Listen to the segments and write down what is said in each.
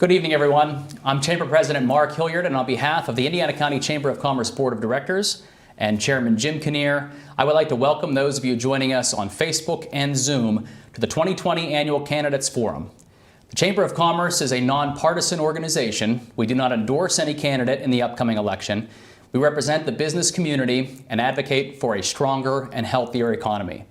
Good evening, everyone. I'm Chamber President Mark Hilliard, and on behalf of the Indiana County Chamber of Commerce Board of Directors and Chairman Jim Kinnear, I would like to welcome those of you joining us on Facebook and Zoom to the 2020 Annual Candidates Forum. The Chamber of Commerce is a nonpartisan organization. We do not endorse any candidate in the upcoming election. We represent the business community and advocate for a stronger and healthier economy.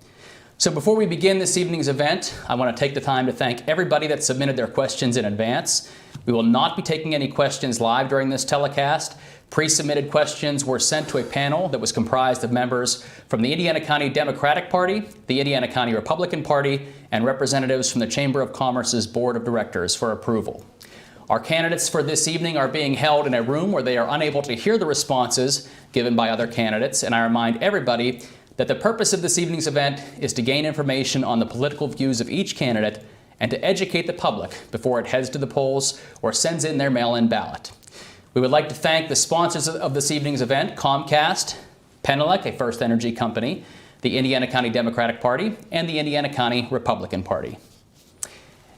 So before we begin this evening's event, I want to take the time to thank everybody that submitted their questions in advance. We will not be taking any questions live during this telecast. Pre-submitted questions were sent to a panel that was comprised of members from the Indiana County Democratic Party, the Indiana County Republican Party, and representatives from the Chamber of Commerce's Board of Directors for approval. Our candidates for this evening are being held in a room where they are unable to hear the responses given by other candidates, and I remind everybody that the purpose of this evening's event is to gain information on the political views of each candidate and to educate the public before it heads to the polls or sends in their mail-in ballot. We would like to thank the sponsors of this evening's event: Comcast, Penelec, a First Energy company, the Indiana County Democratic Party, and the Indiana County Republican Party.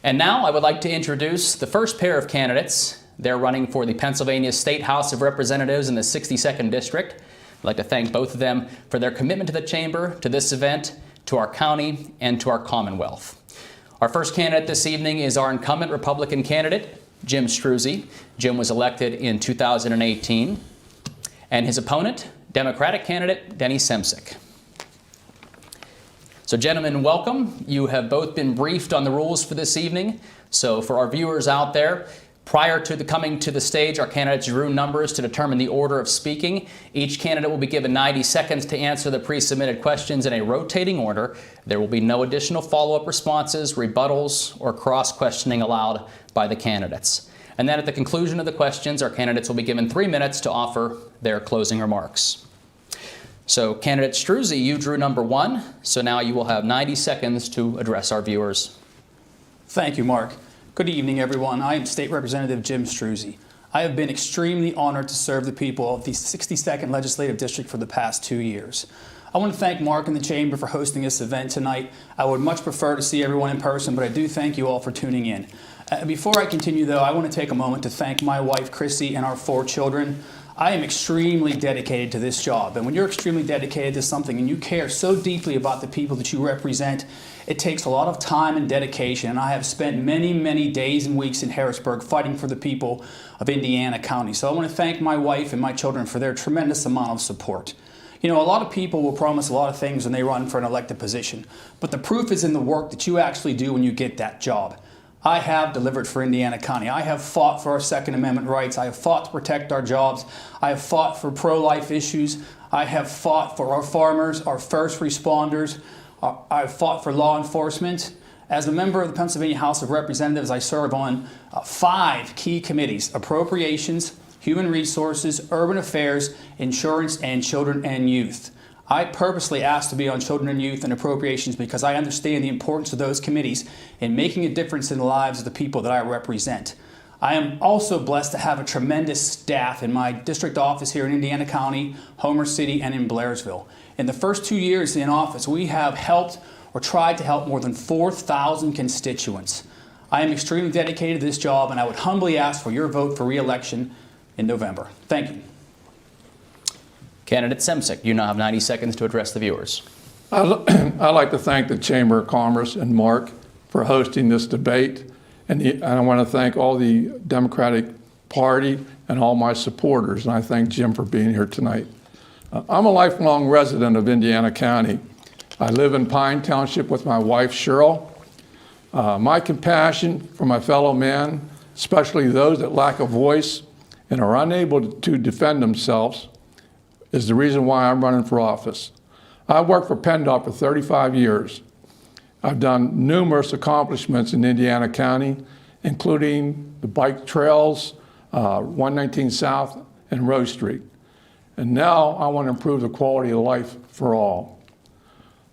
And now I would like to introduce the first pair of candidates. They're running for the Pennsylvania State House of Representatives in the 62nd District. I'd like to thank both of them for their commitment to the Chamber, to this event, to our county, and to our Commonwealth. Our first candidate this evening is our incumbent Republican candidate, Jim Struzzi. Jim was elected in 2018. And his opponent, Democratic candidate Denny Semsick. So gentlemen, welcome. You have both been briefed on the rules for this evening. So for our viewers out there, prior to the coming to the stage, our candidates drew numbers to determine the order of speaking. Each candidate will be given 90 seconds to answer the pre-submitted questions in a rotating order. There will be no additional follow-up responses, rebuttals, or cross-questioning allowed by the candidates. And then at the conclusion of the questions, our candidates will be given 3 minutes to offer their closing remarks. So candidate Struzzi, you drew number 1, so now you will have 90 seconds to address our viewers. Thank you, Mark. Good evening, everyone. I am State Representative Jim Struzzi. I have been extremely honored to serve the people of the 62nd Legislative District for the past 2 years. I want to thank Mark and the Chamber for hosting this event tonight. I would much prefer to see everyone in person, but I do thank you all for tuning in. Before I continue, though, I want to take a moment to thank my wife, Chrissy, and our 4 children. I am extremely dedicated to this job, and when you're extremely dedicated to something and you care so deeply about the people that you represent, it takes a lot of time and dedication, and I have spent many, many days and weeks in Harrisburg fighting for the people of Indiana County. So I want to thank my wife and my children for their tremendous amount of support. You know, a lot of people will promise a lot of things when they run for an elected position, but the proof is in the work that you actually do when you get that job. I have delivered for Indiana County. I have fought for our Second Amendment rights. I have fought to protect our jobs. I have fought for pro-life issues. I have fought for our farmers, our first responders. I have fought for law enforcement. As a member of the Pennsylvania House of Representatives, I serve on 5 key committees: Appropriations, Human Resources, Urban Affairs, Insurance, and Children and Youth. I purposely asked to be on Children and Youth and Appropriations because I understand the importance of those committees in making a difference in the lives of the people that I represent. I am also blessed to have a tremendous staff in my district office here in Indiana County, Homer City, and in Blairsville. In the first 2 years in office, we have helped or tried to help more than 4,000 constituents. I am extremely dedicated to this job, and I would humbly ask for your vote for re-election in November. Thank you. Candidate Semcic, you now have 90 seconds to address the viewers. I'd like to thank the Chamber of Commerce and Mark for hosting this debate. And I want to thank all the Democratic Party and all my supporters. And I thank Jim for being here tonight. I'm a lifelong resident of Indiana County. I live in Pine Township with my wife, Cheryl. My compassion for my fellow man, especially those that lack a voice and are unable to defend themselves, is the reason why I'm running for office. I've worked for PennDOT for 35 years. I've done numerous accomplishments in Indiana County, including the bike trails, 119 South and Rose Street. And now I want to improve the quality of life for all.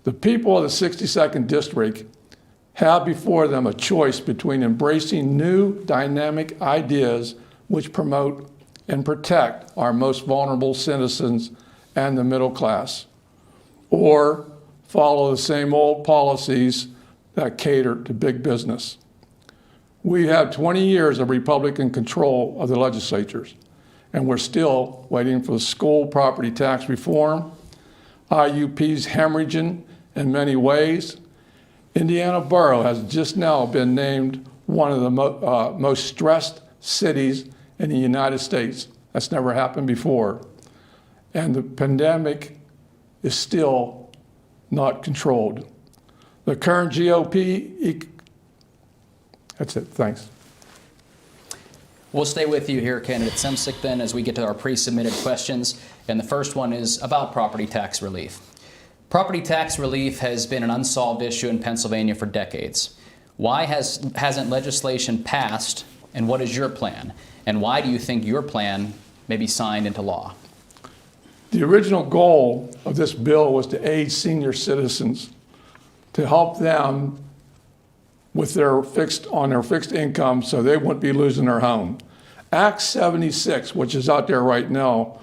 The people of the 62nd District have before them a choice between embracing new dynamic ideas which promote and protect our most vulnerable citizens and the middle class, or follow the same old policies that cater to big business. We had 20 years of Republican control of the legislatures, and we're still waiting for the school property tax reform. IUP's hemorrhaging in many ways. Indiana Borough has just now been named one of the most stressed cities in the United States. That's never happened before. And the pandemic is still not controlled. The current GOP, that's it, thanks. We'll stay with you here, Candidate Semsick, then, as we get to our pre-submitted questions. And the first one is about property tax relief. Property tax relief has been an unsolved issue in Pennsylvania for decades. Why hasn't legislation passed, and what is your plan? And why do you think your plan may be signed into law? The original goal of this bill was to aid senior citizens, to help them with their fixed income so they wouldn't be losing their home. Act 76, which is out there right now,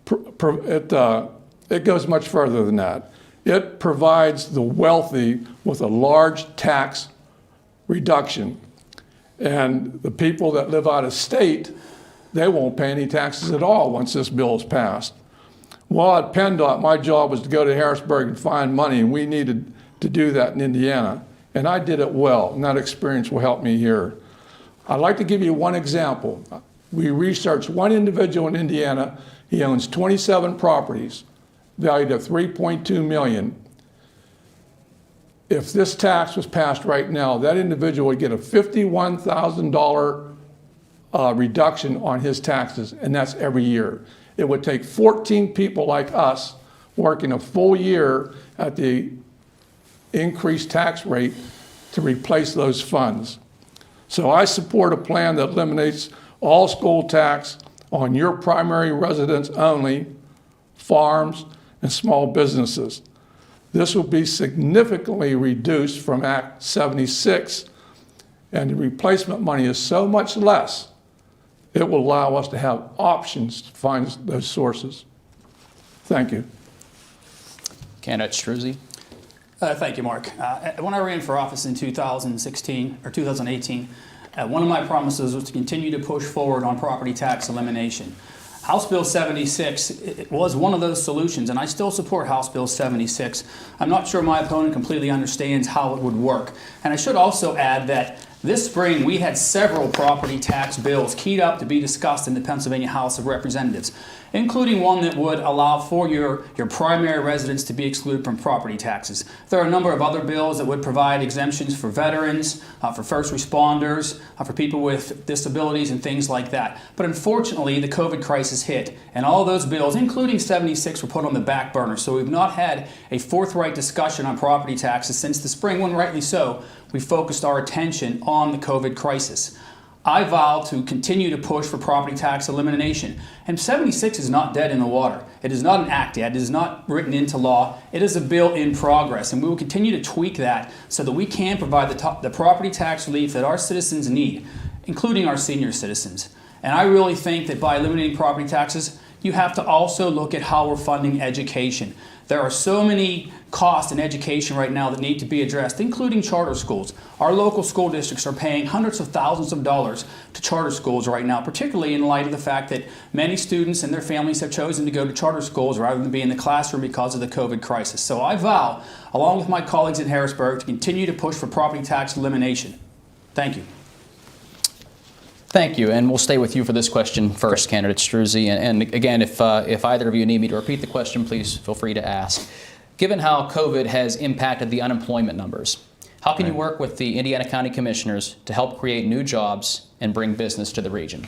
it goes much further than that. It provides the wealthy with a large tax reduction. And the people that live out of state, they won't pay any taxes at all once this bill is passed. Well, at PennDOT, my job was to go to Harrisburg and find money, and we needed to do that in Indiana. And I did it well, and that experience will help me here. I'd like to give you one example. We researched one individual in Indiana. He owns 27 properties, valued at $3.2 million. If this tax was passed right now, that individual would get a $51,000 reduction on his taxes, and that's every year. It would take 14 people like us working a full year at the increased tax rate to replace those funds. So I support a plan that eliminates all school tax on your primary residence only, farms, and small businesses. This will be significantly reduced from Act 76, and the replacement money is so much less, it will allow us to have options to find those sources. Thank you. Candidate Struzzi. Thank you, Mark. When I ran for office in 2016 or 2018, one of my promises was to continue to push forward on property tax elimination. House Bill 76 it was one of those solutions, and I still support House Bill 76. I'm not sure my opponent completely understands how it would work. And I should also add that this spring we had several property tax bills keyed up to be discussed in the Pennsylvania House of Representatives, including one that would allow for your primary residence to be excluded from property taxes. There are a number of other bills that would provide exemptions for veterans, for first responders, for people with disabilities and things like that. But unfortunately, the COVID crisis hit, and all those bills, including 76, were put on the back burner. So we've not had a forthright discussion on property taxes since the spring, when rightly so, we focused our attention on the COVID crisis. I vow to continue to push for property tax elimination. And 76 is not dead in the water. It is not an act yet. It is not written into law. It is a bill in progress, and we will continue to tweak that so that we can provide the property tax relief that our citizens need, including our senior citizens. And I really think that by eliminating property taxes, you have to also look at how we're funding education. There are so many costs in education right now that need to be addressed, including charter schools. Our local school districts are paying hundreds of thousands of dollars to charter schools right now, particularly in light of the fact that many students and their families have chosen to go to charter schools rather than be in the classroom because of the COVID crisis. So I vow, along with my colleagues in Harrisburg, to continue to push for property tax elimination. Thank you. Thank you, and we'll stay with you for this question first, Candidate Struzzi. And again, if either of you need me to repeat the question, please feel free to ask. Given how COVID has impacted the unemployment numbers, how can you work with the Indiana County Commissioners to help create new jobs and bring business to the region?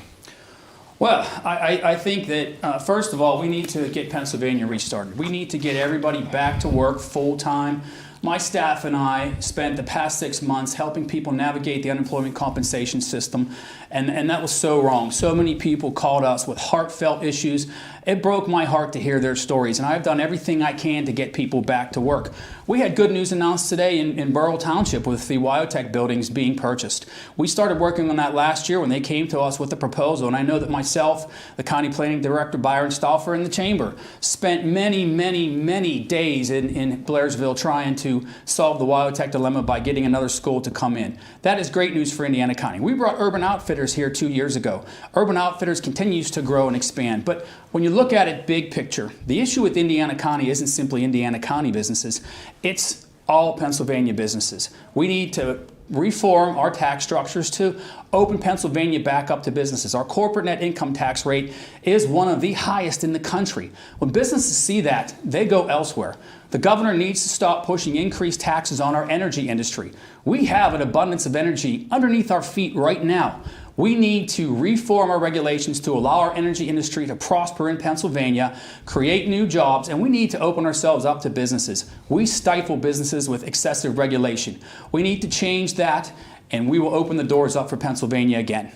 Well, I think that, first of all, we need to get Pennsylvania restarted. We need to get everybody back to work full-time. My staff and I spent the past 6 months helping people navigate the unemployment compensation system, and that was so wrong. So many people called us with heartfelt issues, It broke my heart to hear their stories, and I've done everything I can to get people back to work. We had good news announced today in Borough Township with the Biotech buildings being purchased. We started working on that last year when they came to us with the proposal, and I know that myself, the County Planning Director Byron Stauffer, and the Chamber spent many days in Blairsville trying to solve the Biotech dilemma by getting another school to come in. That is great news for Indiana County. We brought Urban Outfitters here 2 years ago. Urban Outfitters continues to grow and expand, but when you look at it big picture, the issue with Indiana County isn't simply Indiana County businesses, it's all Pennsylvania businesses. We need to reform our tax structures to open Pennsylvania back up to businesses. Our corporate net income tax rate is one of the highest in the country. When businesses see that, they go elsewhere. The governor needs to stop pushing increased taxes on our energy industry. We have an abundance of energy underneath our feet right now. We need to reform our regulations to allow our energy industry to prosper in Pennsylvania, create new jobs, and we need to open ourselves up to businesses. We stifle businesses with excessive regulation. We need to change that, and we will open the doors up for Pennsylvania again.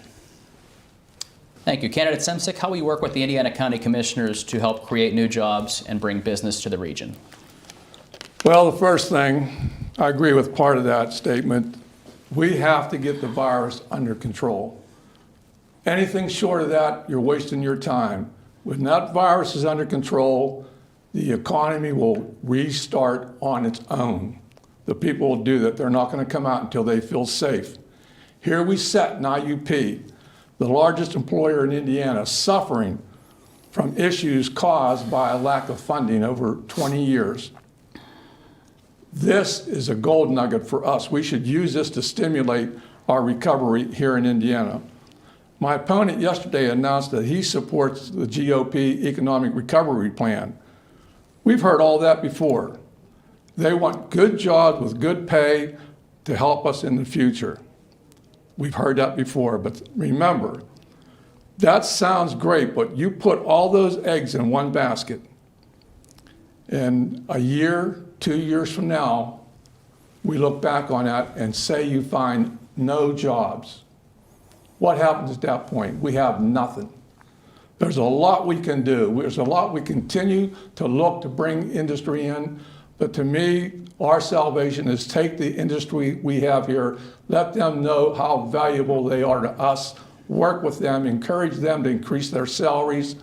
Thank you. Candidate Semsick, how will you work with the Indiana County Commissioners to help create new jobs and bring business to the region? Well, the first thing, I agree with part of that statement. We have to get the virus under control. Anything short of that, you're wasting your time. When that virus is under control, the economy will restart on its own. The people will do that. They're not going to come out until they feel safe. Here we sit in IUP, the largest employer in Indiana, suffering from issues caused by a lack of funding over 20 years. This is a gold nugget for us. We should use this to stimulate our recovery here in Indiana. My opponent yesterday announced that he supports the GOP economic recovery plan. We've heard all that before. They want good jobs with good pay to help us in the future. We've heard that before, but remember, that sounds great, but you put all those eggs in one basket. And a year, 2 years from now, we look back on that and say you find no jobs. What happens at that point? We have nothing. There's a lot we can do. There's a lot we continue to look to bring industry in. But to me, our salvation is take the industry we have here, let them know how valuable they are to us, work with them, encourage them to increase their salaries.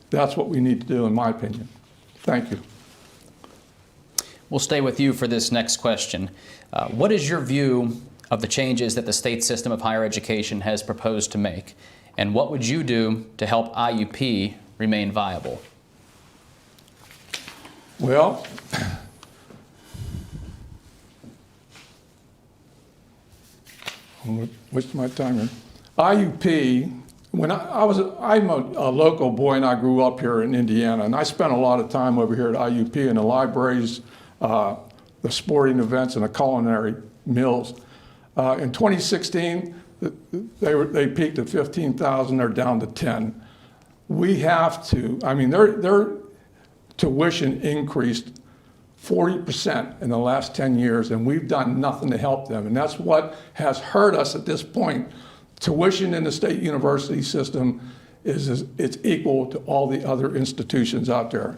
That's what we need to do, in my opinion. Thank you. We'll stay with you for this next question. What is your view of the changes that the state system of higher education has proposed to make? And what would you do to help IUP remain viable? Well, I'm wasting my time here. IUP, when I'm a local boy and I grew up here in Indiana, and I spent a lot of time over here at IUP in the libraries, the sporting events, and the culinary mills. In 2016, they peaked at 15,000. They're down to 10. We have to. I mean, their tuition increased 40% in the last 10 years, and we've done nothing to help them. And that's what has hurt us at this point. Tuition in the state university system it's equal to all the other institutions out there.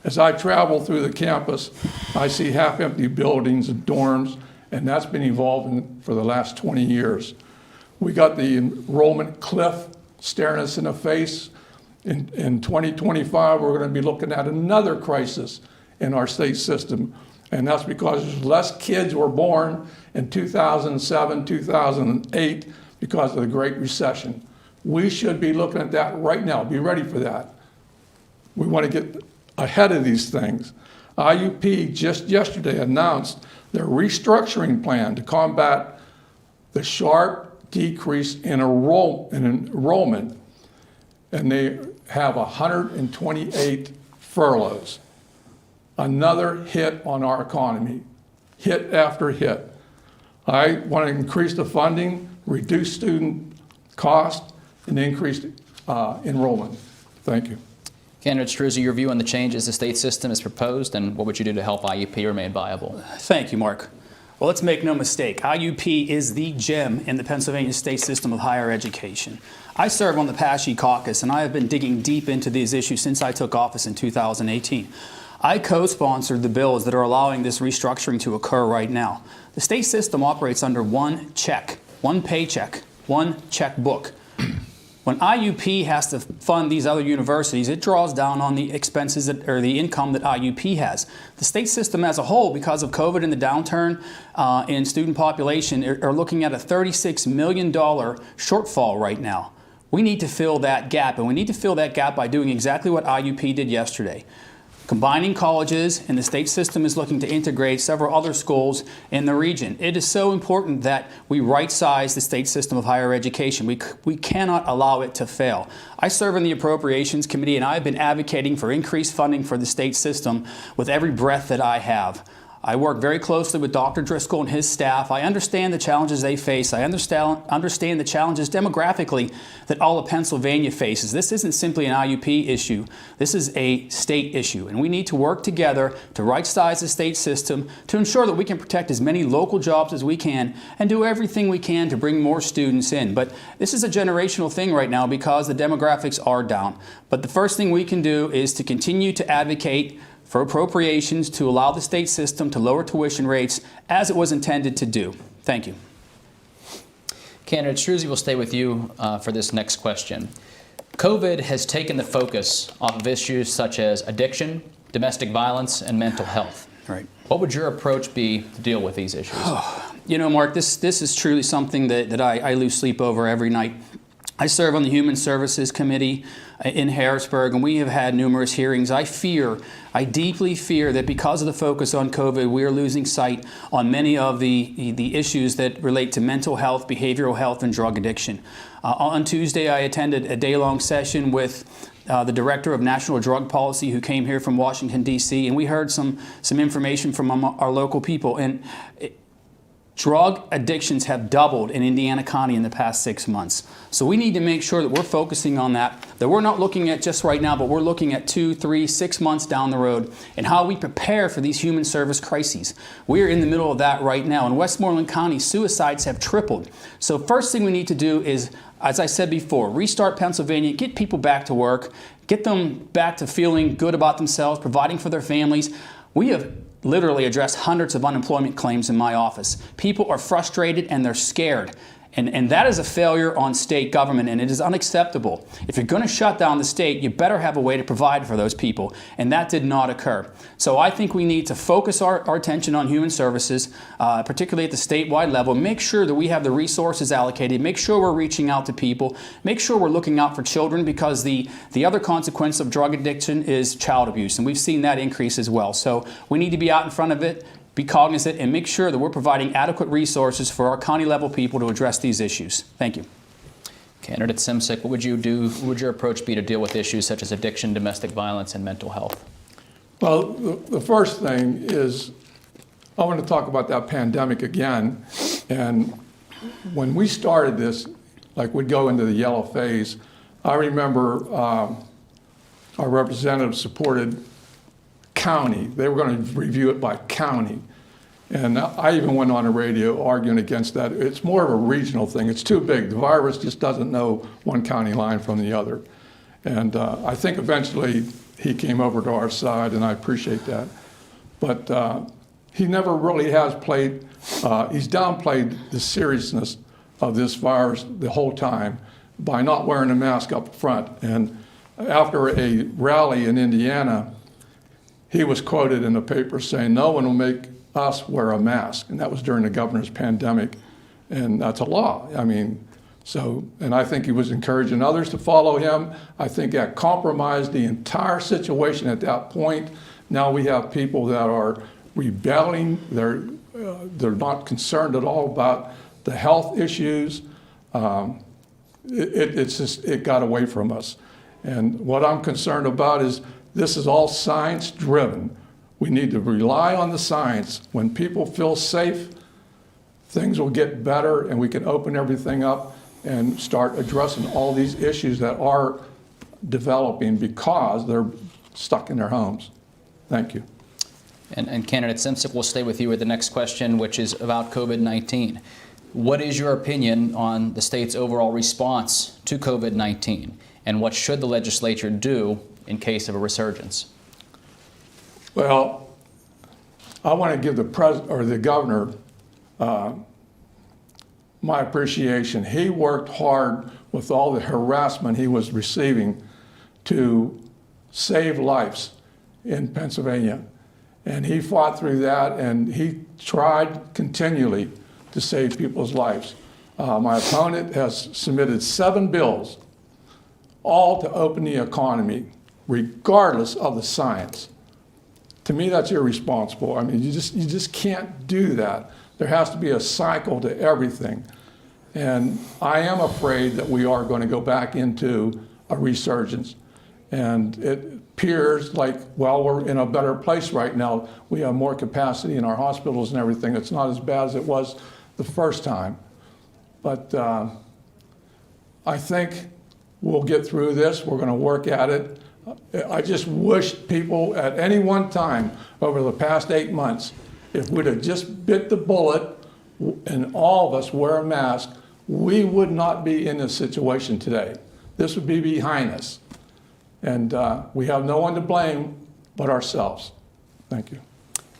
As I travel through the campus, I see half-empty buildings and dorms, and that's been evolving for the last 20 years. We got the enrollment cliff staring us in the face. In 2025, we're going to be looking at another crisis in our state system, and that's because less kids were born in 2007, 2008 because of the Great Recession. We should be looking at that right now, be ready for that. We want to get ahead of these things. IUP just yesterday announced their restructuring plan to combat the sharp decrease in enrollment, and they have 128 furloughs. Another hit on our economy, hit after hit. I want to increase the funding, reduce student cost, and increase enrollment. Thank you. Candidate Struzzi, your view on the changes the state system has proposed, and what would you do to help IUP remain viable? Thank you, Mark. Well, let's make no mistake, IUP is the gem in the Pennsylvania state system of higher education. I serve on the PASHE caucus, and I have been digging deep into these issues since I took office in 2018. I co-sponsored the bills that are allowing this restructuring to occur right now. The state system operates under one check, one paycheck, one checkbook. When IUP has to fund these other universities, it draws down on the expenses or the income that IUP has. The state system as a whole, because of COVID and the downturn in student population, are looking at a $36 million shortfall right now. We need to fill that gap, and we need to fill that gap by doing exactly what IUP did yesterday. Combining colleges, and the state system is looking to integrate several other schools in the region. It is so important that we right-size the state system of higher education. We cannot allow it to fail. I serve in the Appropriations Committee, and I've been advocating for increased funding for the state system with every breath that I have. I work very closely with Dr. Driscoll and his staff. I understand the challenges they face. I understand the challenges demographically that all of Pennsylvania faces. This isn't simply an IUP issue. This is a state issue, and we need to work together to right-size the state system to ensure that we can protect as many local jobs as we can and do everything we can to bring more students in. But this is a generational thing right now because the demographics are down. But the first thing we can do is to continue to advocate for appropriations to allow the state system to lower tuition rates as it was intended to do. Thank you. Candidate Struzzi, will stay with you for this next question. COVID has taken the focus off of issues such as addiction, domestic violence, and mental health. Right. What would your approach be to deal with these issues? You know, Mark, this is truly something that I lose sleep over every night. I serve on the Human Services Committee in Harrisburg, and we have had numerous hearings. I deeply fear that because of the focus on COVID, we are losing sight on many of the issues that relate to mental health, behavioral health, and drug addiction. On Tuesday, I attended a day-long session with the Director of National Drug Policy who came here from Washington, D.C., and we heard some information from our local people. And drug addictions have doubled in Indiana County in the past 6 months. So we need to make sure that we're focusing on that we're not looking at just right now, but we're looking at 2, 3, 6 months down the road and how we prepare for these human service crises. We're in the middle of that right now. In Westmoreland County, suicides have tripled. So first thing we need to do is, as I said before, restart Pennsylvania, get people back to work, get them back to feeling good about themselves, providing for their families. We have literally addressed hundreds of unemployment claims in my office. People are frustrated and they're scared. And that is a failure on state government, and it is unacceptable. If you're going to shut down the state, you better have a way to provide for those people, and that did not occur. So I think we need to focus our attention on human services, particularly at the statewide level, make sure that we have the resources allocated, make sure we're reaching out to people, make sure we're looking out for children, because the other consequence of drug addiction is child abuse, and we've seen that increase as well. So we need to be out in front of it, be cognizant, and make sure that we're providing adequate resources for our county level people to address these issues. Thank you. Candidate Semsick, what would you do? What would your approach be to deal with issues such as addiction, domestic violence, and mental health? Well, the first thing is I want to talk about that pandemic again. And when we started this, like we'd go into the yellow phase, I remember our representatives supported county. They were going to review it by county. And I even went on the radio arguing against that. It's more of a regional thing. It's too big. The virus just doesn't know one county line from the other. And I think eventually he came over to our side, and I appreciate that. But he never really has played, he's downplayed the seriousness of this virus the whole time by not wearing a mask up front. And after a rally in Indiana, he was quoted in the paper saying, "No one will make us wear a mask." And that was during the governor's pandemic. And that's a law. I mean, so, and I think he was encouraging others to follow him. I think that compromised the entire situation at that point. Now we have people that are rebelling. They're not concerned at all about the health issues. It got away from us. And what I'm concerned about is this is all science driven. We need to rely on the science. When people feel safe, things will get better and we can open everything up and start addressing all these issues that are developing because they're stuck in their homes. Thank you. And Candidate Semcic, will stay with you with the next question, which is about COVID-19. What is your opinion on the state's overall response to COVID-19, and what should the legislature do in case of a resurgence? Well, I want to give the governor my appreciation. He worked hard with all the harassment he was receiving to save lives in Pennsylvania. And he fought through that, and he tried continually to save people's lives. My opponent has submitted 7 bills, all to open the economy, regardless of the science. To me, that's irresponsible. I mean, you just can't do that. There has to be a cycle to everything. And I am afraid that we are going to go back into a resurgence. And it appears like, well, we're in a better place right now. We have more capacity in our hospitals and everything. It's not as bad as it was the first time. But I think we'll get through this. We're going to work at it. I just wish people at any one time over the past 8 months, if we'd have just bit the bullet and all of us wear a mask, we would not be in this situation today. This would be behind us. And we have no one to blame but ourselves. Thank you.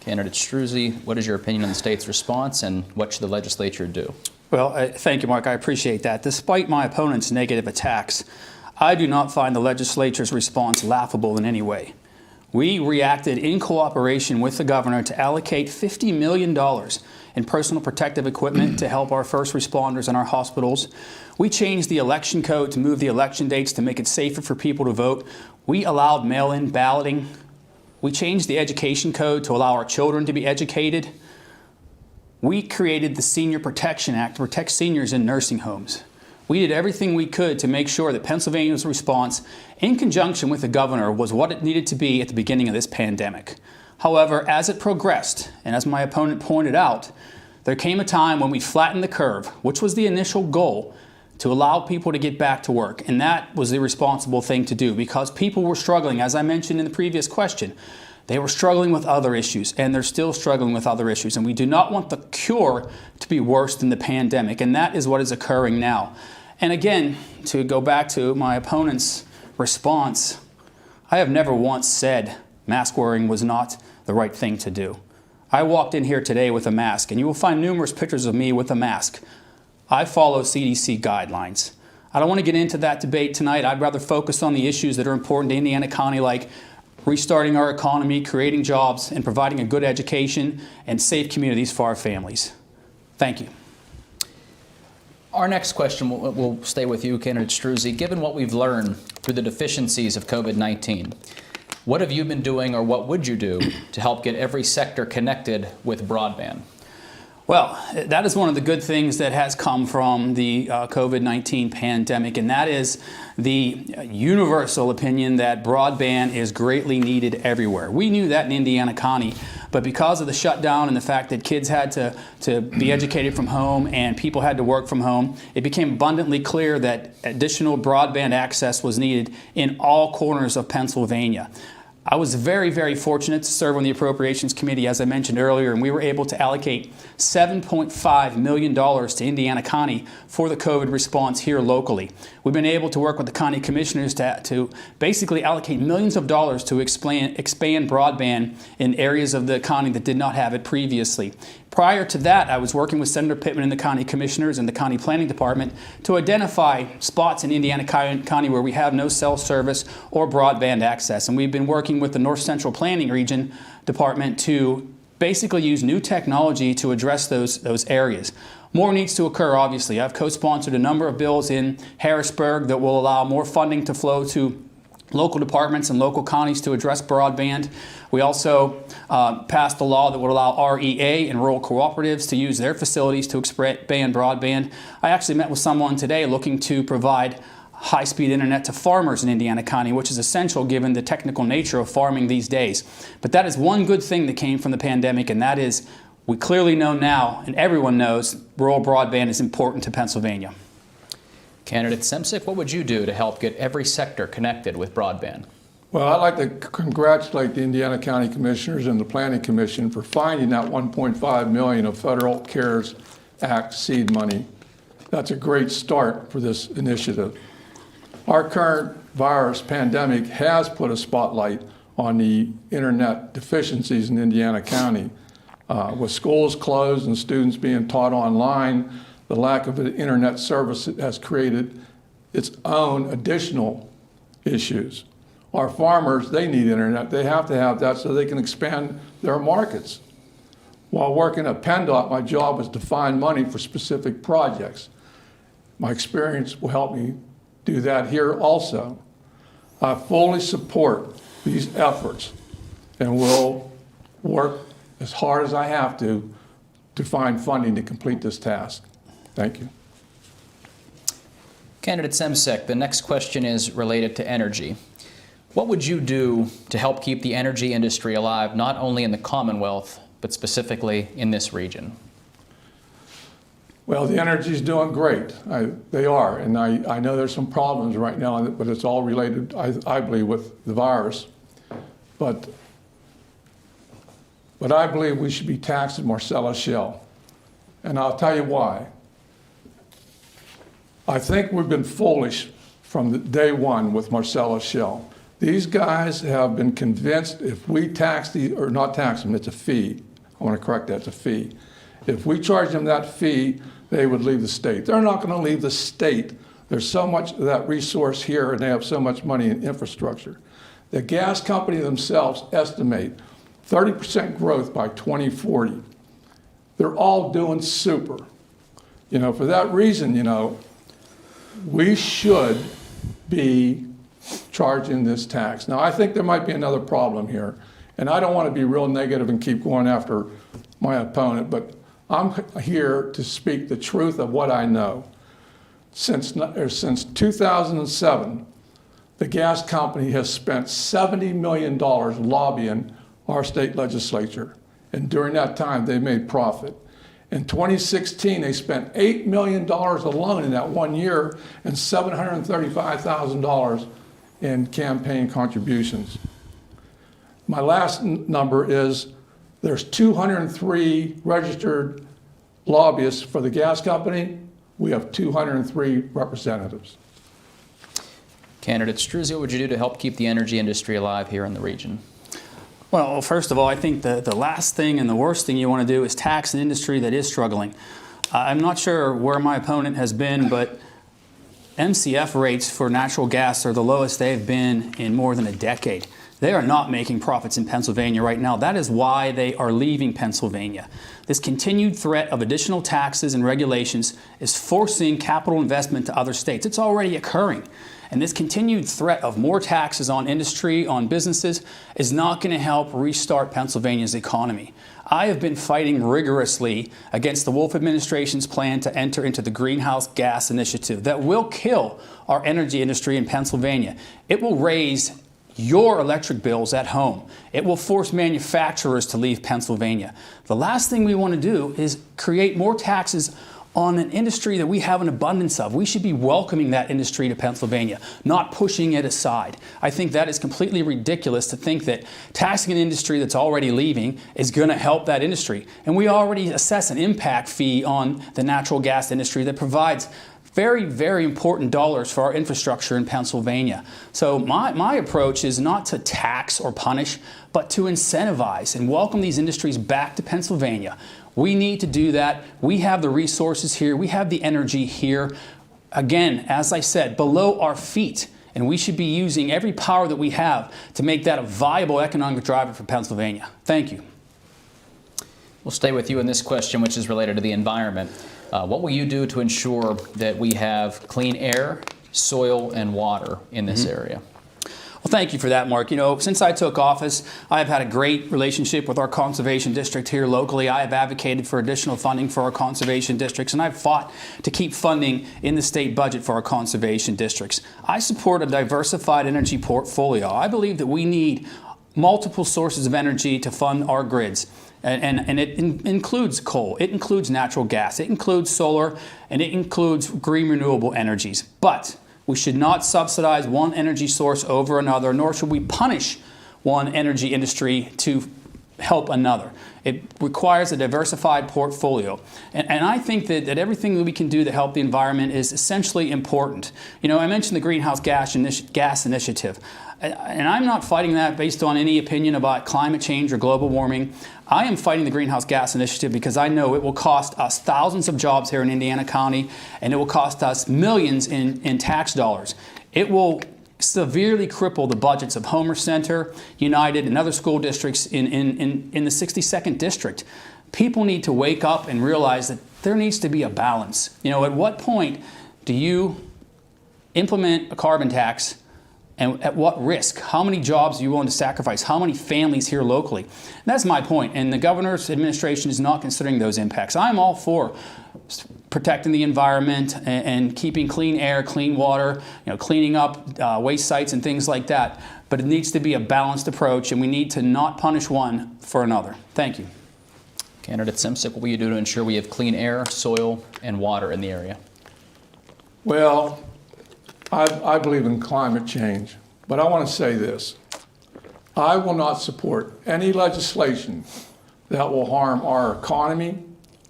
Candidate Struzzi, what is your opinion on the state's response, and what should the legislature do? Well, thank you, Mark. I appreciate that. Despite my opponent's negative attacks, I do not find the legislature's response laughable in any way. We reacted in cooperation with the governor to allocate $50 million in personal protective equipment to help our first responders and our hospitals. We changed the election code to move the election dates to make it safer for people to vote. We allowed mail-in balloting. We changed the education code to allow our children to be educated. We created the Senior Protection Act to protect seniors in nursing homes. We did everything we could to make sure that Pennsylvania's response, in conjunction with the governor, was what it needed to be at the beginning of this pandemic. However, as it progressed, and as my opponent pointed out, there came a time when we flattened the curve, which was the initial goal, to allow people to get back to work. And that was the responsible thing to do, because people were struggling, as I mentioned in the previous question. They were struggling with other issues, and they're still struggling with other issues. And we do not want the cure to be worse than the pandemic, and that is what is occurring now. And again, to go back to my opponent's response, I have never once said mask wearing was not the right thing to do. I walked in here today with a mask, and you will find numerous pictures of me with a mask. I follow CDC guidelines. I don't want to get into that debate tonight. I'd rather focus on the issues that are important to Indiana County, like restarting our economy, creating jobs, and providing a good education and safe communities for our families. Thank you. Our next question will stay with you, Candidate Struzzi. Given what we've learned through the deficiencies of COVID-19, what have you been doing, or what would you do to help get every sector connected with broadband? Well, that is one of the good things that has come from the COVID-19 pandemic, and that is the universal opinion that broadband is greatly needed everywhere. We knew that in Indiana County, but because of the shutdown and the fact that kids had to be educated from home and people had to work from home, it became abundantly clear that additional broadband access was needed in all corners of Pennsylvania. I was very, very fortunate to serve on the Appropriations Committee, as I mentioned earlier, and we were able to allocate $7.5 million to Indiana County for the COVID response here locally. We've been able to work with the county commissioners to basically allocate millions of dollars to expand broadband in areas of the county that did not have it previously. Prior to that, I was working with Senator Pittman and the county commissioners and the county planning department to identify spots in Indiana County where we have no cell service or broadband access. And we've been working with the North Central Planning Region Department to basically use new technology to address those areas. More needs to occur, obviously. I've co-sponsored a number of bills in Harrisburg that will allow more funding to flow to local departments and local counties to address broadband. We also passed a law that would allow REA and rural cooperatives to use their facilities to expand broadband. I actually met with someone today looking to provide high-speed internet to farmers in Indiana County, which is essential given the technical nature of farming these days. But that is one good thing that came from the pandemic, and that is we clearly know now, and everyone knows, rural broadband is important to Pennsylvania. Candidate Semcic, what would you do to help get every sector connected with broadband? Well, I'd like to congratulate the Indiana County Commissioners and the Planning Commission for finding that $1.5 million of Federal CARES Act seed money. That's a great start for this initiative. Our current virus pandemic has put a spotlight on the internet deficiencies in Indiana County. With schools closed and students being taught online, the lack of an internet service has created its own additional issues. Our farmers, they need internet. They have to have that so they can expand their markets. While working at PennDOT, my job was to find money for specific projects. My experience will help me do that here also. I fully support these efforts and will work as hard as I have to find funding to complete this task. Thank you. Candidate Semsick, the next question is related to energy. What would you do to help keep the energy industry alive, not only in the Commonwealth, but specifically in this region? Well, the energy is doing great. They are, and I know there's some problems right now, but it's all related, I believe, with the virus. But I believe we should be taxing Marcellus Shale, and I'll tell you why. I think we've been foolish from the day one with Marcellus Shale. These guys have been convinced if we tax or not tax them, it's a fee. I want to correct that, it's a fee. If we charge them that fee, they would leave the state. They're not going to leave the state. There's so much of that resource here and they have so much money in infrastructure. The gas company themselves estimate 30% growth by 2040. They're all doing super. You know, for that reason, you know, we should be charging this tax. Now, I think there might be another problem here, and I don't want to be real negative and keep going after my opponent, but I'm here to speak the truth of what I know. Since 2007, the gas company has spent $70 million lobbying our state legislature, and during that time, they made profit. In 2016, they spent $8 million alone in that 1 year and $735,000 in campaign contributions. My last number is there's 203 registered lobbyists for the gas company. We have 203 representatives. Candidate Struzzi, what would you do to help keep the energy industry alive here in the region? Well, first of all, I think the last thing and the worst thing you want to do is tax an industry that is struggling. I'm not sure where my opponent has been, but MCF rates for natural gas are the lowest they've been in more than a decade. They are not making profits in Pennsylvania right now. That is why they are leaving Pennsylvania. This continued threat of additional taxes and regulations is forcing capital investment to other states. It's already occurring. And this continued threat of more taxes on industry, on businesses, is not going to help restart Pennsylvania's economy. I have been fighting rigorously against the Wolf administration's plan to enter into the greenhouse gas initiative that will kill our energy industry in Pennsylvania. It will raise your electric bills at home. It will force manufacturers to leave Pennsylvania. The last thing we want to do is create more taxes on an industry that we have an abundance of. We should be welcoming that industry to Pennsylvania, not pushing it aside. I think that is completely ridiculous to think that taxing an industry that's already leaving is going to help that industry. And we already assess an impact fee on the natural gas industry that provides very, very important dollars for our infrastructure in Pennsylvania. So my approach is not to tax or punish, but to incentivize and welcome these industries back to Pennsylvania. We need to do that. We have the resources here. We have the energy here. Again, as I said, below our feet. And we should be using every power that we have to make that a viable economic driver for Pennsylvania. Thank you. We'll stay with you in this question, which is related to the environment. What will you do to ensure that we have clean air, soil, and water in this area? Well, thank you for that, Mark. You know, since I took office, I have had a great relationship with our conservation district here locally. I have advocated for additional funding for our conservation districts, and I've fought to keep funding in the state budget for our conservation districts. I support a diversified energy portfolio. I believe that we need multiple sources of energy to fund our grids. And it includes coal, it includes natural gas, it includes solar, and it includes green renewable energies. But We should not subsidize one energy source over another, nor should we punish one energy industry to help another. It requires a diversified portfolio. And I think that everything that we can do to help the environment is essentially important. You know, I mentioned the greenhouse gas initiative. And I'm not fighting that based on any opinion about climate change or global warming. I am fighting the greenhouse gas initiative because I know it will cost us thousands of jobs here in Indiana County, and it will cost us millions in tax dollars. It will severely cripple the budgets of Homer Center, United, and other school districts in the 62nd District. People need to wake up and realize that there needs to be a balance. You know, at what point do you implement a carbon tax, and at what risk? How many jobs are you willing to sacrifice? How many families here locally? And that's my point, and the governor's administration is not considering those impacts. I'm all for protecting the environment and keeping clean air, clean water, you know, cleaning up waste sites and things like that. But it needs to be a balanced approach, and we need to not punish one for another. Thank you. Candidate Semcic, what will you do to ensure we have clean air, soil, and water in the area? Well, I believe in climate change, but I want to say this. I will not support any legislation that will harm our economy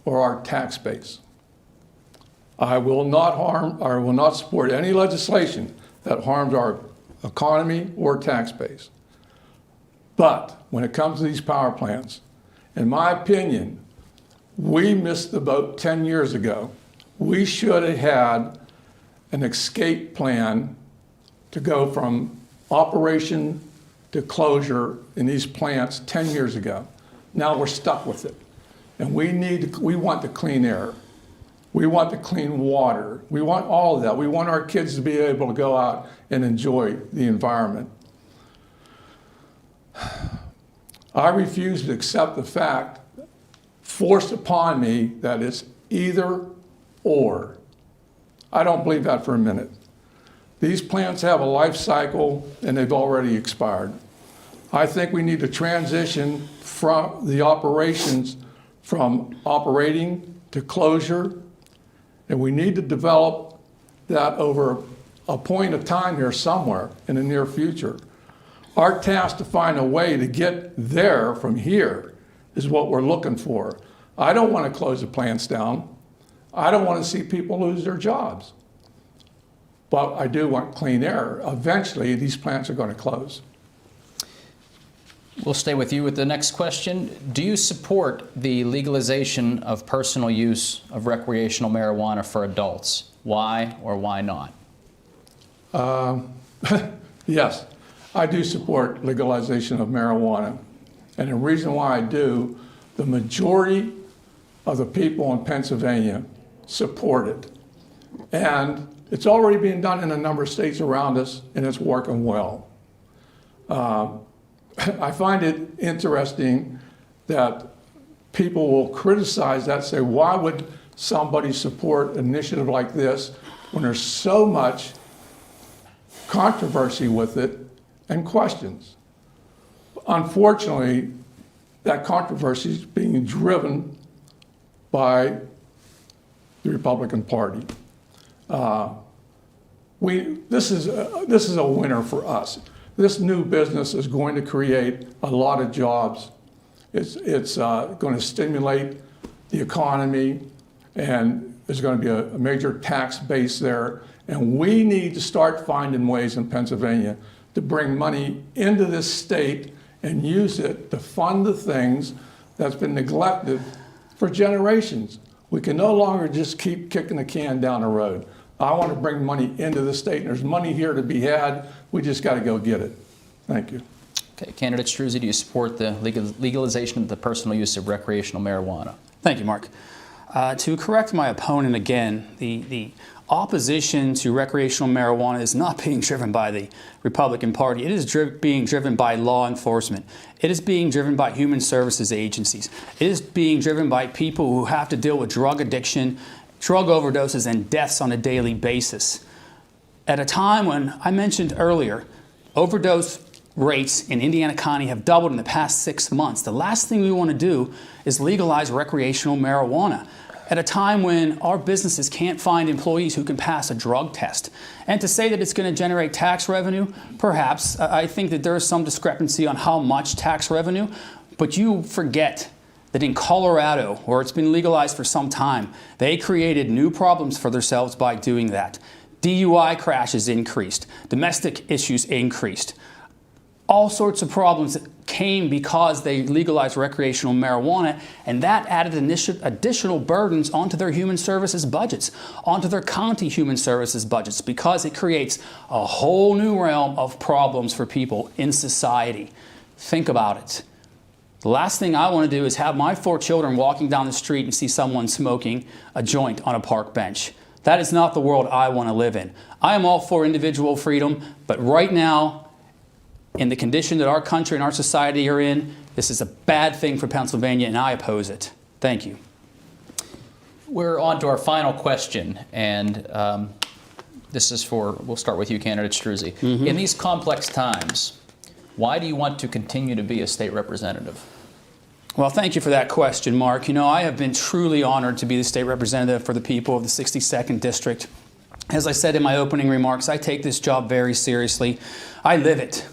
or our tax base. I will not support any legislation that harms our economy or tax base. But when it comes to these power plants, in my opinion, we missed the boat 10 years ago. We should have had an escape plan to go from operation to closure in these plants 10 years ago. Now we're stuck with it. And we want the clean air. We want the clean water. We want all of that. We want our kids to be able to go out and enjoy the environment. I refuse to accept the fact forced upon me that it's either or. I don't believe that for a minute. These plants have a life cycle and they've already expired. I think we need to transition from the operations from operating to closure, and we need to develop that over a point of time here somewhere in the near future. Our task to find a way to get there from here is what we're looking for. I don't want to close the plants down. I don't want to see people lose their jobs. But I do want clean air. Eventually, these plants are going to close. We'll stay with you with the next question. Do you support the legalization of personal use of recreational marijuana for adults? Why or why not? Yes, I do support legalization of marijuana. And the reason why I do, the majority of the people in Pennsylvania support it. And it's already being done in a number of states around us, and it's working well. I find it interesting that people will criticize that, say, why would somebody support an initiative like this when there's so much controversy with it and questions? Unfortunately, that controversy is being driven by the Republican Party. This is a winner for us. This new business is going to create a lot of jobs. It's going to stimulate the economy, and there's going to be a major tax base there. And we need to start finding ways in Pennsylvania to bring money into this state and use it to fund the things that's been neglected for generations. We can no longer just keep kicking the can down the road. I want to bring money into the state, and there's money here to be had. We just got to go get it. Thank you. Okay, Candidate Struzzi, do you support the legalization of the personal use of recreational marijuana? Thank you, Mark. To correct my opponent again, the opposition to recreational marijuana is not being driven by the Republican Party. It is being driven by law enforcement. It is being driven by human services agencies. It is being driven by people who have to deal with drug addiction, drug overdoses, and deaths on a daily basis. At a time when, I mentioned earlier, overdose rates in Indiana County have doubled in the past 6 months. The last thing we want to do is legalize recreational marijuana. at a time when our businesses can't find employees who can pass a drug test. And to say that it's going to generate tax revenue, perhaps. I think that there is some discrepancy on how much tax revenue, but you forget that in Colorado, where it's been legalized for some time, they created new problems for themselves by doing that. DUI crashes increased, domestic issues increased. All sorts of problems came because they legalized recreational marijuana, and that added additional burdens onto their human services budgets, onto their county human services budgets, because it creates a whole new realm of problems for people in society. Think about it. The last thing I want to do is have my 4 children walking down the street and see someone smoking a joint on a park bench. That is not the world I want to live in. I am all for individual freedom, but right now, in the condition that our country and our society are in, this is a bad thing for Pennsylvania, and I oppose it. Thank you. We're on to our final question, and this is we'll start with you, candidate Struzzi. In these complex times, why do you want to continue to be a state representative? Well, thank you for that question, Mark. You know, I have been truly honored to be the state representative for the people of the 62nd District. As I said in my opening remarks, I take this job very seriously. I live it.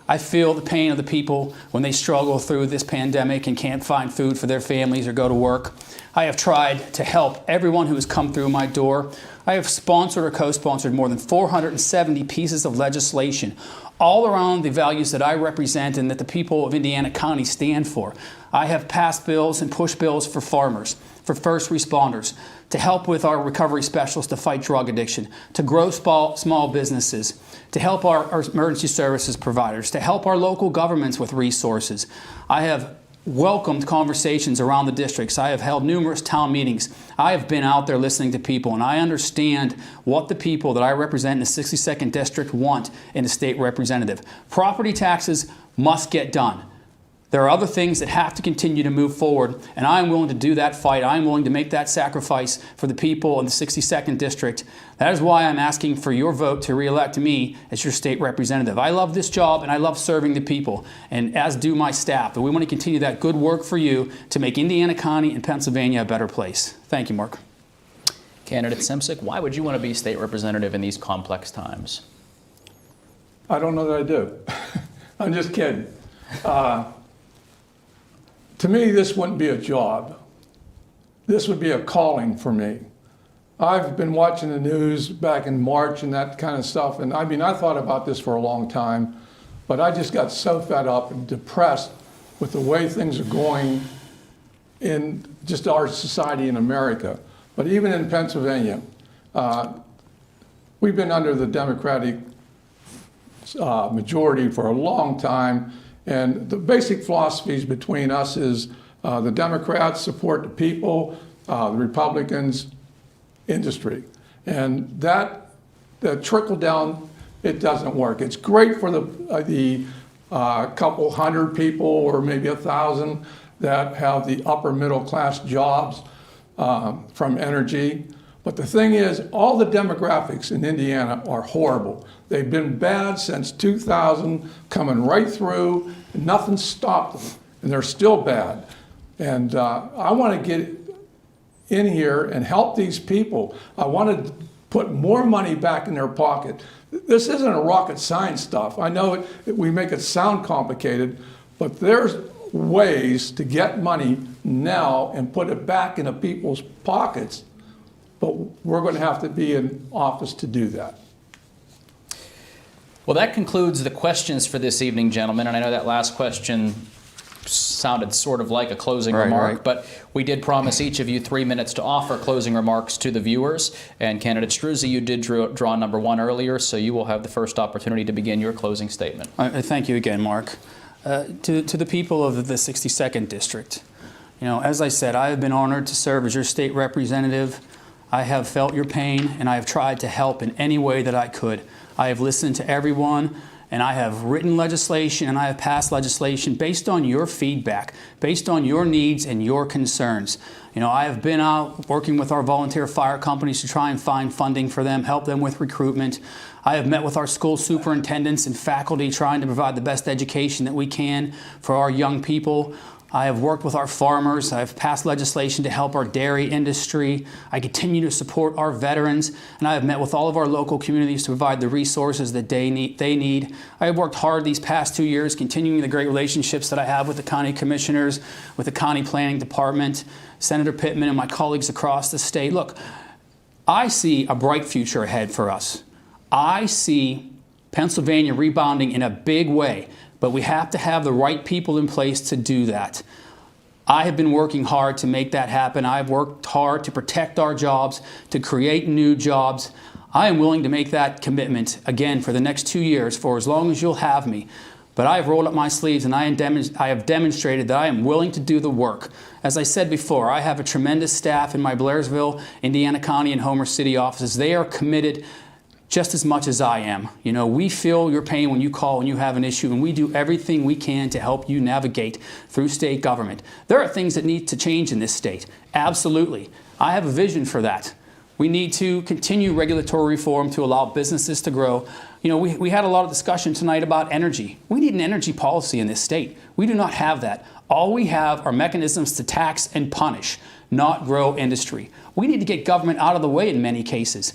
I feel the pain of the people when they struggle through this pandemic and can't find food for their families or go to work. I have tried to help everyone who has come through my door. I have sponsored or co-sponsored more than 470 pieces of legislation all around the values that I represent and that the people of Indiana County stand for. I have passed bills and pushed bills for farmers, for first responders, to help with our recovery specialists to fight drug addiction, to grow small businesses, to help our emergency services providers, to help our local governments with resources. I have welcomed conversations around the districts. I have held numerous town meetings. I have been out there listening to people, and I understand what the people that I represent in the 62nd District want in a state representative. Property taxes must get done. There are other things that have to continue to move forward, and I'm willing to do that fight. I'm willing to make that sacrifice for the people in the 62nd District. That is why I'm asking for your vote to re-elect me as your state representative. I love this job, and I love serving the people, and as do my staff. But we want to continue that good work for you to make Indiana County and Pennsylvania a better place. Thank you, Mark. Candidate Semsick, why would you want to be state representative in these complex times? I don't know that I do. I'm just kidding. To me, this wouldn't be a job. This would be a calling for me. I've been watching the news back in March and that kind of stuff, and I mean, I thought about this for a long time, but I just got so fed up and depressed with the way things are going in just our society in America. But even in Pennsylvania, we've been under the Democratic majority for a long time. And the basic philosophies between us is the Democrats support the people, the Republicans, industry. And that trickle down, it doesn't work. It's great for the couple hundred people or maybe 1,000 that have the upper middle class jobs from energy. But the thing is, all the demographics in Indiana are horrible. They've been bad since 2000, coming right through, and nothing stopped them, and they're still bad. And I want to get in here and help these people. I want to put more money back in their pocket. This isn't a rocket science stuff. I know we make it sound complicated, but there's ways to get money now and put it back into people's pockets. But we're going to have to be in office to do that. Well, that concludes the questions for this evening, gentlemen. And I know that last question sounded sort of like a closing remark, but we did promise each of you 3 minutes to offer closing remarks to the viewers. And candidate Struzzi, you did draw number 1 earlier, so you will have the first opportunity to begin your closing statement. Thank you again, Mark. To the people of the 62nd District, you know, as I said, I have been honored to serve as your state representative. I have felt your pain, and I have tried to help in any way that I could. I have listened to everyone, and I have written legislation, and I have passed legislation based on your feedback, based on your needs and your concerns. You know, I have been out working with our volunteer fire companies to try and find funding for them, help them with recruitment. I have met with our school superintendents and faculty trying to provide the best education that we can for our young people. I have worked with our farmers. I've passed legislation to help our dairy industry. I continue to support our veterans, and I have met with all of our local communities to provide the resources that they need. I have worked hard these past 2 years, continuing the great relationships that I have with the county commissioners, with the county planning department, Senator Pittman, and my colleagues across the state. Look, I see a bright future ahead for us. I see Pennsylvania rebounding in a big way, but we have to have the right people in place to do that. I have been working hard to make that happen. I've worked hard to protect our jobs, to create new jobs. I am willing to make that commitment again for the next 2 years, for as long as you'll have me. But I have rolled up my sleeves and I have demonstrated that I am willing to do the work. As I said before, I have a tremendous staff in my Blairsville, Indiana County, and Homer City offices. They are committed just as much as I am. You know, we feel your pain when you call, when you have an issue, and we do everything we can to help you navigate through state government. There are things that need to change in this state. Absolutely. I have a vision for that. We need to continue regulatory reform to allow businesses to grow. You know, we had a lot of discussion tonight about energy. We need an energy policy in this state. We do not have that. All we have are mechanisms to tax and punish, not grow industry. We need to get government out of the way in many cases.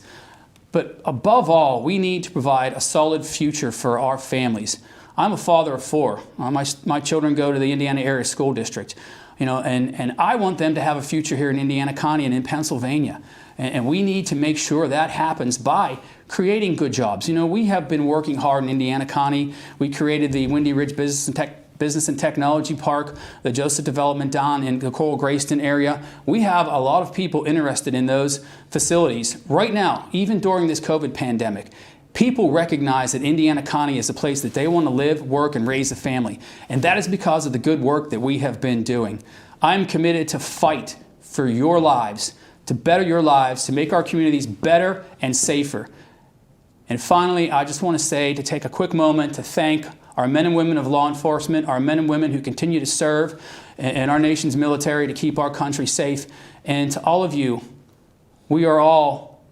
But above all, we need to provide a solid future for our families. I'm a father of 4. My children go to the Indiana Area School District, you know, and I want them to have a future here in Indiana County and in Pennsylvania. And we need to make sure that happens by creating good jobs. You know, we have been working hard in Indiana County. We created the Windy Ridge Business and Technology Park, the Joseph Development down in the Coral Grayston area. We have a lot of people interested in those facilities. Right now, even during this COVID pandemic, people recognize that Indiana County is a place that they want to live, work, and raise a family. And that is because of the good work that we have been doing. I'm committed to fight for your lives, to better your lives, to make our communities better and safer. And finally, I just want to say, to take a quick moment to thank our men and women of law enforcement, our men and women who continue to serve in our nation's military to keep our country safe. And to all of you, we are all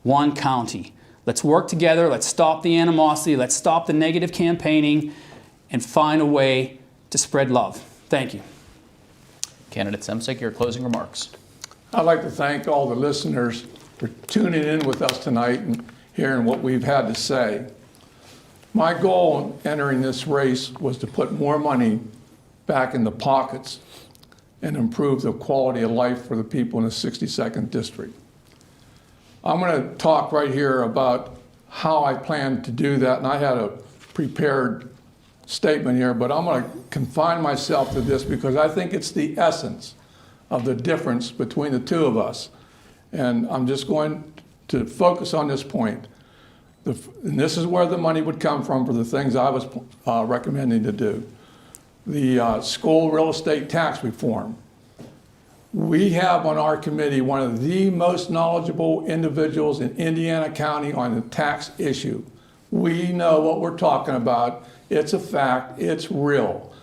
one county. Let's work together. Let's stop the animosity. Let's stop the negative campaigning and find a way to spread love. Thank you. Candidate Semcic, your closing remarks. I'd like to thank all the listeners for tuning in with us tonight and hearing what we've had to say. My goal in entering this race was to put more money back in the pockets and improve the quality of life for the people in the 62nd District. I'm going to talk right here about how I plan to do that, and I had a prepared statement here, but I'm going to confine myself to this because I think it's the essence of the difference between the two of us. And I'm just going to focus on this point. And this is where the money would come from for the things I was recommending to do. The school real estate tax reform. We have on our committee one of the most knowledgeable individuals in Indiana County on the tax issue. We know what we're talking about. It's a fact. It's real.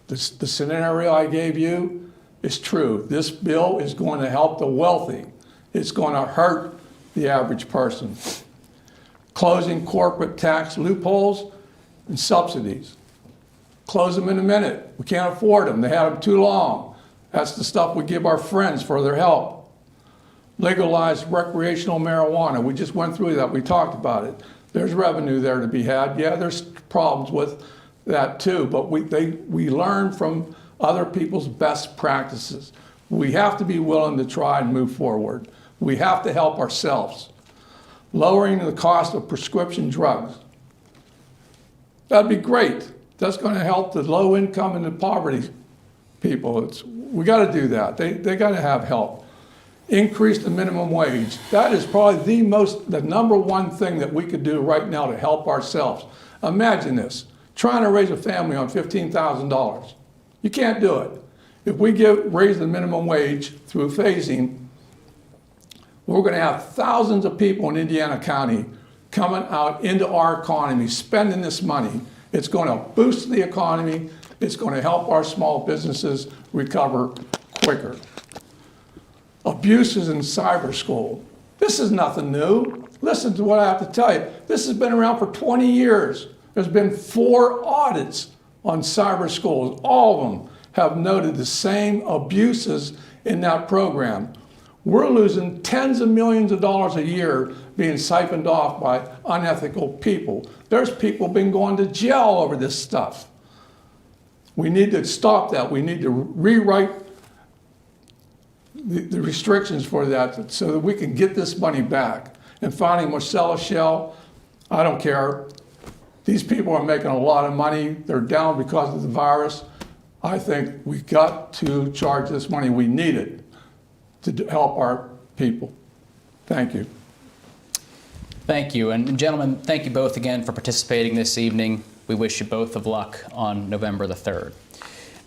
The scenario I gave you is true. This bill is going to help the wealthy. It's going to hurt the average person. Closing corporate tax loopholes and subsidies. Close them in a minute. We can't afford them. They had them too long. That's the stuff we give our friends for their help. Legalize recreational marijuana. We just went through that. We talked about it. There's revenue there to be had. Yeah, there's problems with that too, but we learn from other people's best practices. We have to be willing to try and move forward. We have to help ourselves. Lowering the cost of prescription drugs. That'd be great. That's going to help the low income and the poverty people. We got to do that. They got to have help. Increase the minimum wage. That is probably the number one thing that we could do right now to help ourselves. Imagine this, trying to raise a family on $15,000. You can't do it. If we raise the minimum wage through phasing, we're going to have thousands of people in Indiana County coming out into our economy, spending this money. It's going to boost the economy. It's going to help our small businesses recover quicker. Abuses in cyber school. This is nothing new. Listen to what I have to tell you. This has been around for 20 years. There's been 4 audits on cyber schools. All of them have noted the same abuses in that program. We're losing tens of millions of dollars a year being siphoned off by unethical people. There's people been going to jail over this stuff. We need to stop that. We need to rewrite the restrictions for that so that we can get this money back. And finally, Marcella Shell, I don't care. These people are making a lot of money. They're down because of the virus. I think we've got to charge this money. We need it to help our people. Thank you. Thank you. And gentlemen, thank you both again for participating this evening. We wish you both of luck on November the 3rd.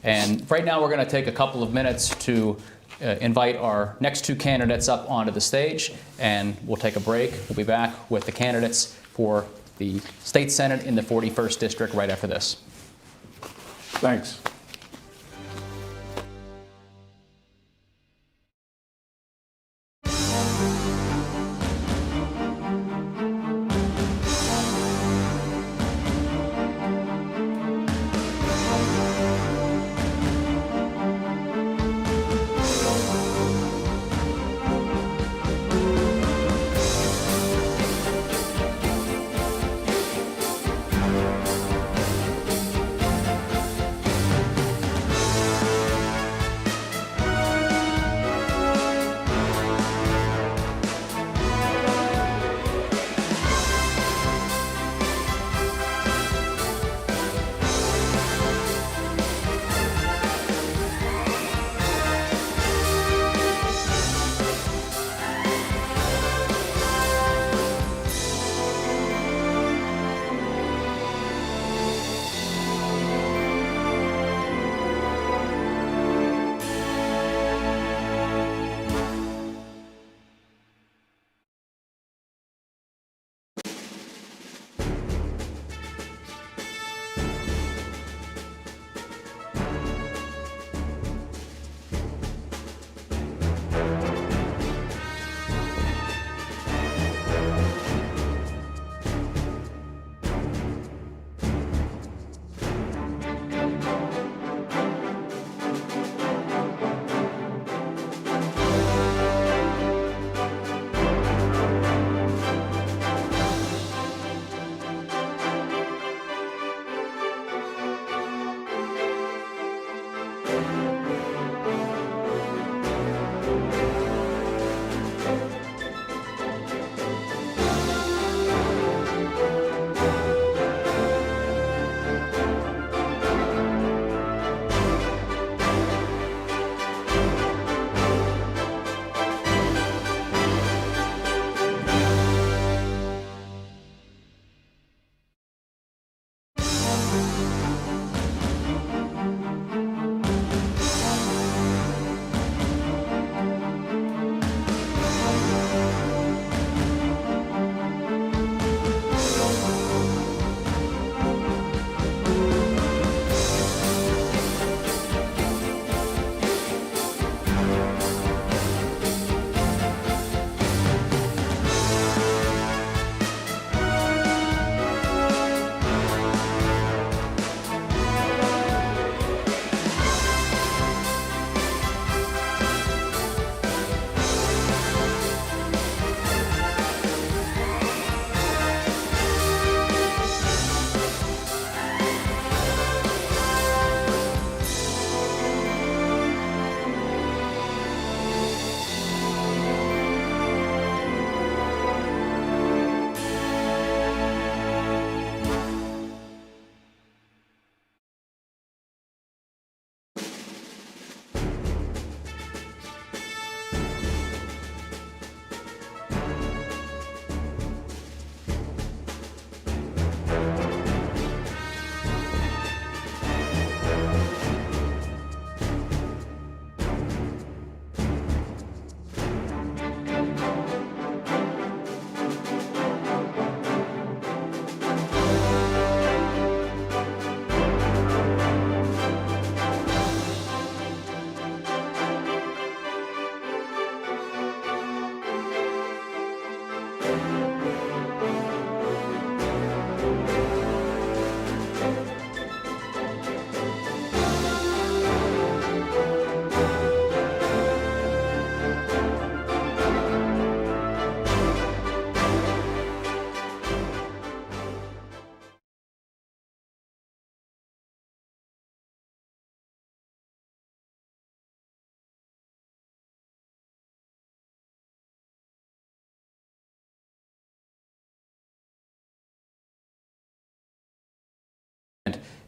And right now we're going to take a couple of minutes to invite our next two candidates up onto the stage, and we'll take a break. We'll be back with the candidates for the State Senate in the 41st District right after this. Thanks.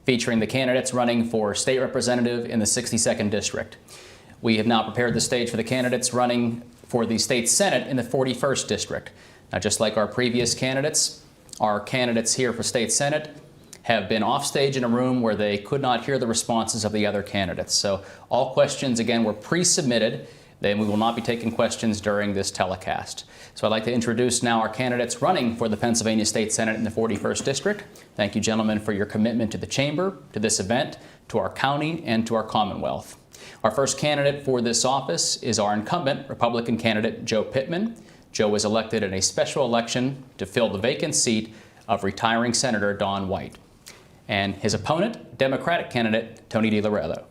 featuring the candidates running for state representative in the 62nd District. We have now prepared the stage for the candidates running for the state Senate in the 41st District. Now, just like our previous candidates, our candidates here for state Senate have been offstage in a room where they could not hear the responses of the other candidates. So all questions, again, were pre-submitted. Then we will not be taking questions during this telecast. So I'd like to introduce now our candidates running for the Pennsylvania State Senate in the 41st District. Thank you, gentlemen, for your commitment to the Chamber, to this event, to our county, and to our Commonwealth. Our first candidate for this office is our incumbent Republican candidate, Joe Pittman. Joe was elected in a special election to fill the vacant seat of retiring Senator Don White. And his opponent, Democratic candidate Tony DeLoretto.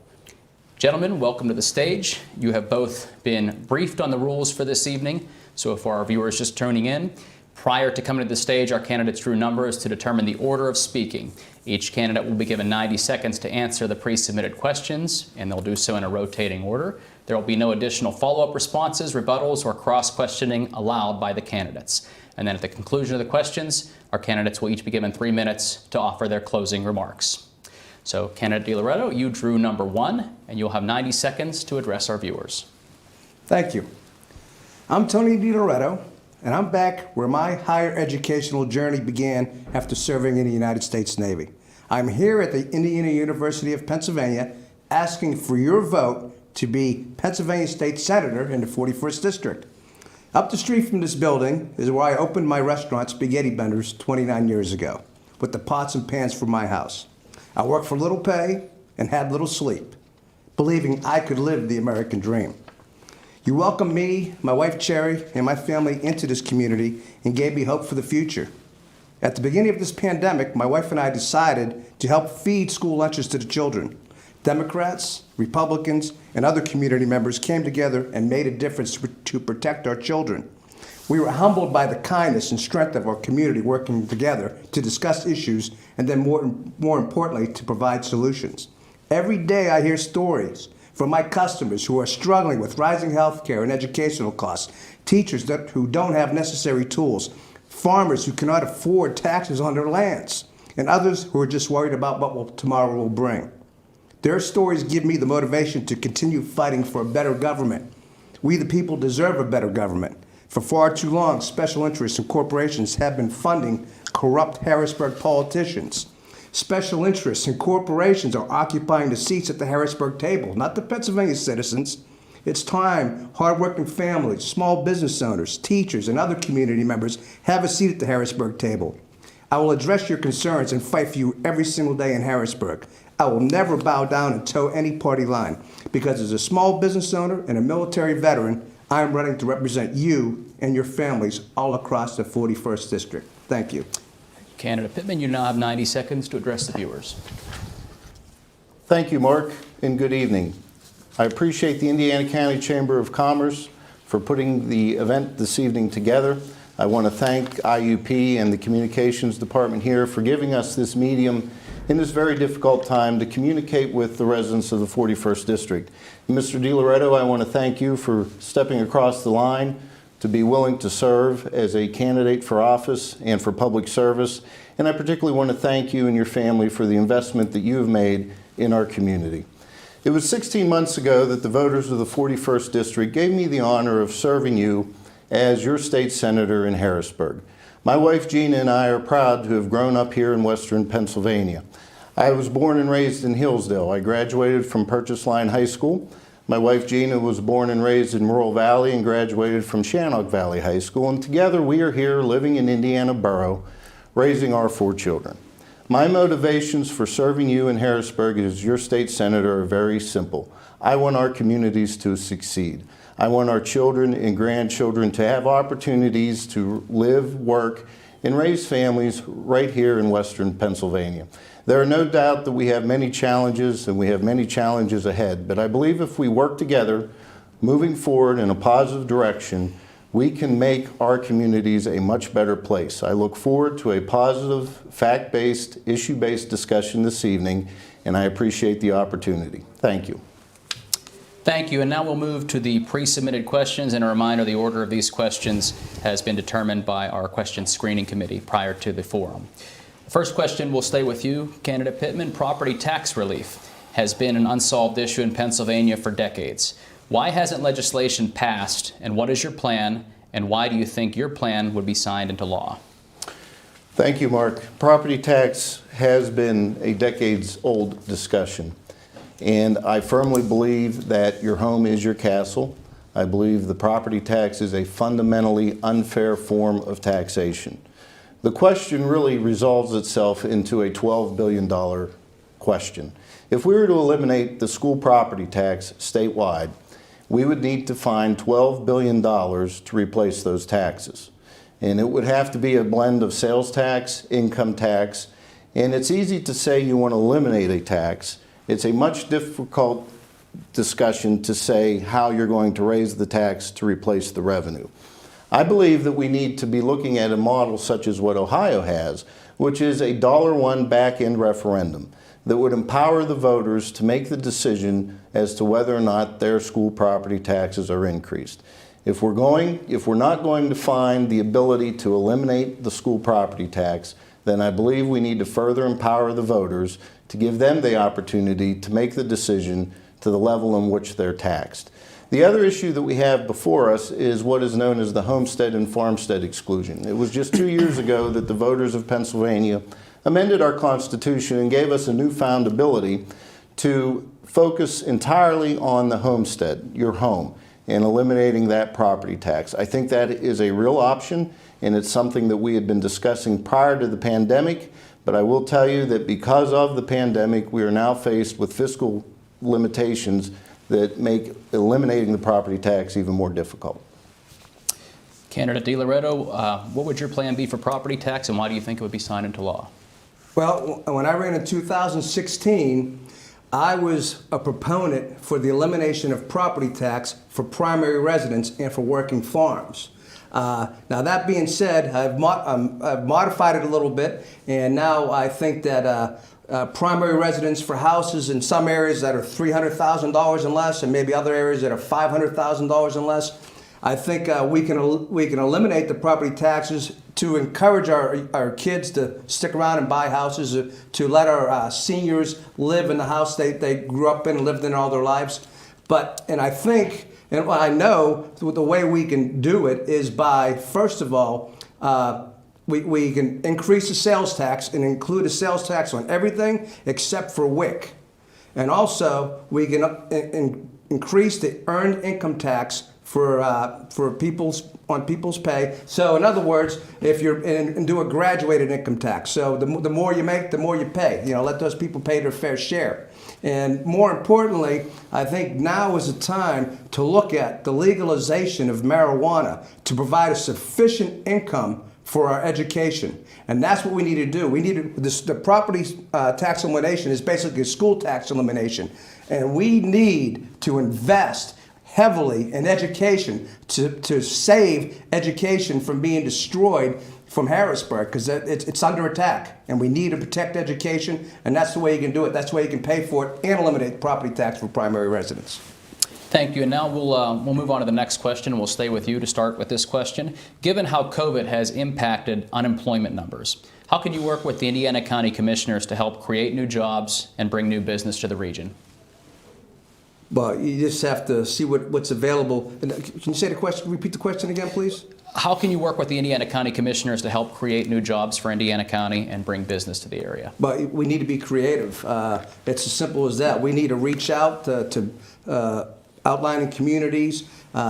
Gentlemen, welcome to the stage. You have both been briefed on the rules for this evening. So for our viewers just tuning in, prior to coming to the stage, our candidates drew numbers to determine the order of speaking. Each candidate will be given 90 seconds to answer the pre-submitted questions, and they'll do so in a rotating order. There will be no additional follow-up responses, rebuttals, or cross-questioning allowed by the candidates. And then at the conclusion of the questions, our candidates will each be given 3 minutes to offer their closing remarks. So, candidate DeLoretto, you drew number 1, and you'll have 90 seconds to address our viewers. Thank you. I'm Tony DeLoretto, and I'm back where my higher educational journey began after serving in the United States Navy. I'm here at the Indiana University of Pennsylvania asking for your vote to be Pennsylvania State Senator in the 41st District. Up the street from this building is where I opened my restaurant, Spaghetti Benders, 29 years ago, with the pots and pans for my house. I worked for little pay and had little sleep, believing I could live the American dream. You welcomed me, my wife Cherry, and my family into this community and gave me hope for the future. At the beginning of this pandemic, my wife and I decided to help feed school lunches to the children. Democrats, Republicans, and other community members came together and made a difference to protect our children. We were humbled by the kindness and strength of our community working together to discuss issues and then more importantly, to provide solutions. Every day I hear stories from my customers who are struggling with rising health care and educational costs, teachers who don't have necessary tools, farmers who cannot afford taxes on their lands, and others who are just worried about what tomorrow will bring. Their stories give me the motivation to continue fighting for a better government. We the people deserve a better government. For far too long, special interests and corporations have been funding corrupt Harrisburg politicians. Special interests and corporations are occupying the seats at the Harrisburg table, not the Pennsylvania citizens. It's time hardworking families, small business owners, teachers, and other community members have a seat at the Harrisburg table. I will address your concerns and fight for you every single day in Harrisburg. I will never bow down and toe any party line, because as a small business owner and a military veteran, I am running to represent you and your families all across the 41st District. Thank you. Candidate Pittman, you now have 90 seconds to address the viewers. Thank you, Mark, and good evening. I appreciate the Indiana County Chamber of Commerce for putting the event this evening together. I want to thank IUP and the Communications Department here for giving us this medium in this very difficult time to communicate with the residents of the 41st District. And Mr. DeLoretto, I want to thank you for stepping across the line to be willing to serve as a candidate for office and for public service. And I particularly want to thank you and your family for the investment that you have made in our community. It was 16 months ago that the voters of the 41st District gave me the honor of serving you as your state senator in Harrisburg. My wife Gina and I are proud to have grown up here in Western Pennsylvania. I was born and raised in Hillsdale. I graduated from Purchase Line High School. My wife Gina was born and raised in Morrill Valley and graduated from Shannock Valley High School. And together we are here living in Indiana Borough, raising our 4 children. My motivations for serving you in Harrisburg as your state senator are very simple. I want our communities to succeed. I want our children and grandchildren to have opportunities to live, work, and raise families right here in Western Pennsylvania. There are no doubt that we have many challenges and we have many challenges ahead, but I believe if we work together, moving forward in a positive direction, we can make our communities a much better place. I look forward to a positive, fact-based, issue-based discussion this evening, and I appreciate the opportunity. Thank you. Thank you. And now we'll move to the pre-submitted questions. And a reminder, the order of these questions has been determined by our question screening committee prior to the forum. First question will stay with you, candidate Pittman. Property tax relief has been an unsolved issue in Pennsylvania for decades. Why hasn't legislation passed, and what is your plan, and why do you think your plan would be signed into law? Thank you, Mark. Property tax has been a decades-old discussion, and I firmly believe that your home is your castle. I believe the property tax is a fundamentally unfair form of taxation. The question really resolves itself into a $12 billion question. If we were to eliminate the school property tax statewide, we would need to find $12 billion to replace those taxes. And it would have to be a blend of sales tax, income tax, and it's easy to say you want to eliminate a tax. It's a much difficult discussion to say how you're going to raise the tax to replace the revenue. I believe that we need to be looking at a model such as what Ohio has, which is a $1 back-end referendum that would empower the voters to make the decision as to whether or not their school property taxes are increased. If we're not going to find the ability to eliminate the school property tax, then I believe we need to further empower the voters to give them the opportunity to make the decision to the level in which they're taxed. The other issue that we have before us is what is known as the homestead and farmstead exclusion. It was just 2 years ago that the voters of Pennsylvania amended our Constitution and gave us a newfound ability to focus entirely on the homestead, your home, and eliminating that property tax. I think that is a real option, and it's something that we had been discussing prior to the pandemic, but I will tell you that because of the pandemic, we are now faced with fiscal limitations that make eliminating the property tax even more difficult. Candidate DeLoretto, what would your plan be for property tax, and why do you think it would be signed into law? Well, when I ran in 2016, I was a proponent for the elimination of property tax for primary residents and for working farms. Now that being said, I've modified it a little bit, and now I think that primary residence for houses in some areas that are $300,000 and less, and maybe other areas that are $500,000 and less, I think we can eliminate the property taxes to encourage our kids to stick around and buy houses, to let our seniors live in the house they grew up in and lived in all their lives. And I think, and I know the way we can do it is by, first of all, we can increase the sales tax and include a sales tax on everything except for WIC. And also, we can increase the earned income tax for people's pay. So in other words, if you're and do a graduated income tax. So the more you make, the more you pay. You know, let those people pay their fair share. And more importantly, I think now is the time to look at the legalization of marijuana to provide a sufficient income for our education. And that's what we need to do. The property tax elimination is basically a school tax elimination. And we need to invest heavily in education to save education from being destroyed from Harrisburg, because it's under attack, and we need to protect education, and that's the way you can do it. That's the way you can pay for it and eliminate the property tax for primary residents. Thank you. And now we'll move on to the next question. We'll stay with you to start with this question. Given how COVID has impacted unemployment numbers, how can you work with the Indiana County Commissioners to help create new jobs and bring new business to the region? Well, you just have to see what's available. Can you say the question? Repeat the question again, please. How can you work with the Indiana County Commissioners to help create new jobs for Indiana County and bring business to the area? But we need to be creative. It's as simple as that. We need to reach out to outlying communities,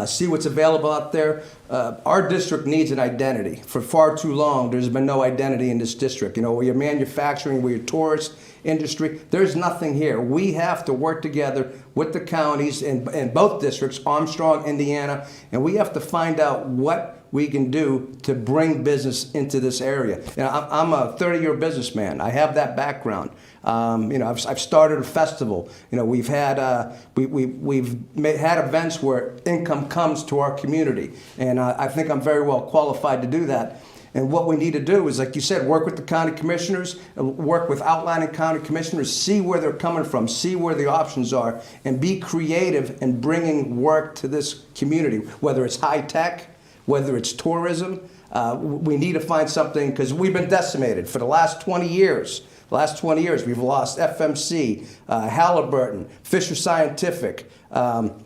see what's available out there. Our district needs an identity. For far too long, there's been no identity in this district. You know, we're manufacturing, we're tourist industry. There's nothing here. We have to work together with the counties in both districts, Armstrong, Indiana, and we have to find out what we can do to bring business into this area. You know, I'm a 30-year businessman. I have that background. You know, I've started a festival. You know, we've had had events where income comes to our community, and I think I'm very well qualified to do that. And what we need to do is, like you said, work with the county commissioners, work with outlying county commissioners, see where they're coming from, see where the options are, and be creative in bringing work to this community, whether it's high tech, whether it's tourism, We need to find something, because we've been decimated for the last 20 years. We've lost FMC, Halliburton, Fisher Scientific, and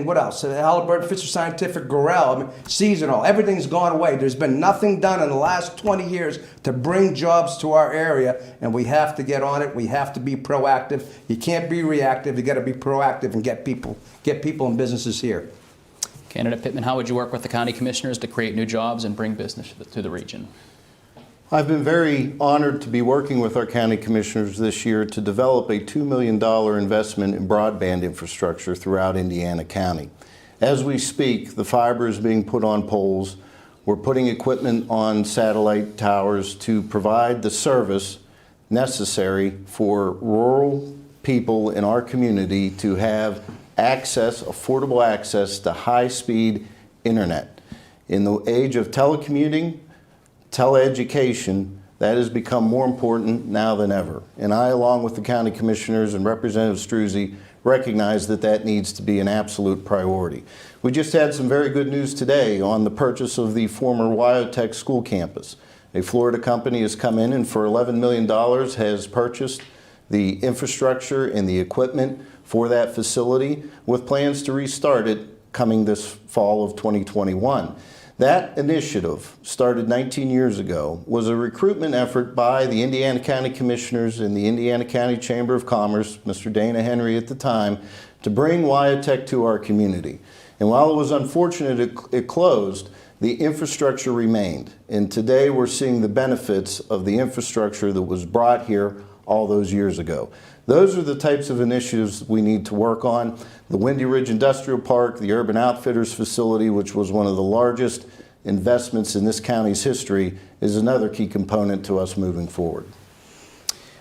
what else? Halliburton, Fisher Scientific, Gorell, I mean, seasonal. Everything's gone away. There's been nothing done in the last 20 years to bring jobs to our area, and we have to get on it. We have to be proactive. You can't be reactive. You got to be proactive and get people and businesses here. Candidate Pittman, how would you work with the county commissioners to create new jobs and bring business to the region? I've been very honored to be working with our county commissioners this year to develop a $2 million investment in broadband infrastructure throughout Indiana County. As we speak, the fiber is being put on poles. We're putting equipment on satellite towers to provide the service necessary for rural people in our community to have access, affordable access to high-speed internet. In the age of telecommuting, teleeducation, that has become more important now than ever. And I, along with the county commissioners and Representative Struzzi, recognize that that needs to be an absolute priority. We just had some very good news today on the purchase of the former Wyotech school campus. A Florida company has come in and for $11 million has purchased the infrastructure and the equipment for that facility, with plans to restart it coming this fall of 2021. That initiative, started 19 years ago, was a recruitment effort by the Indiana County Commissioners and the Indiana County Chamber of Commerce, Mr. Dana Henry at the time, to bring Wyotech to our community. And while it was unfortunate it closed, the infrastructure remained. And today we're seeing the benefits of the infrastructure that was brought here all those years ago. Those are the types of initiatives we need to work on. The Windy Ridge Industrial Park, the Urban Outfitters facility, which was one of the largest investments in this county's history, is another key component to us moving forward.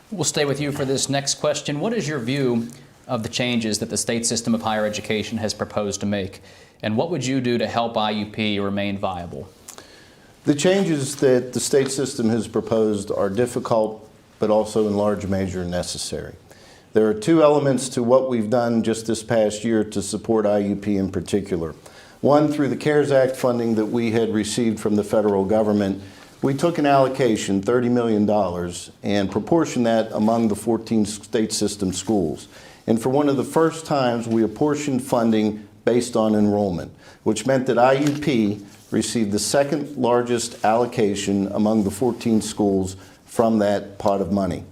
We'll stay with you for this next question. What is your view of the changes that the state system of higher education has proposed to make? And what would you do to help IUP remain viable? The changes that the state system has proposed are difficult, but also in large measure necessary. There are two elements to what we've done just this past year to support IUP in particular. One, through the CARES Act funding that we had received from the federal government, we took an allocation, $30 million, and proportioned that among the 14 state system schools. And for one of the first times, we apportioned funding based on enrollment, which meant that IUP received the second largest allocation among the 14 schools from that pot of money.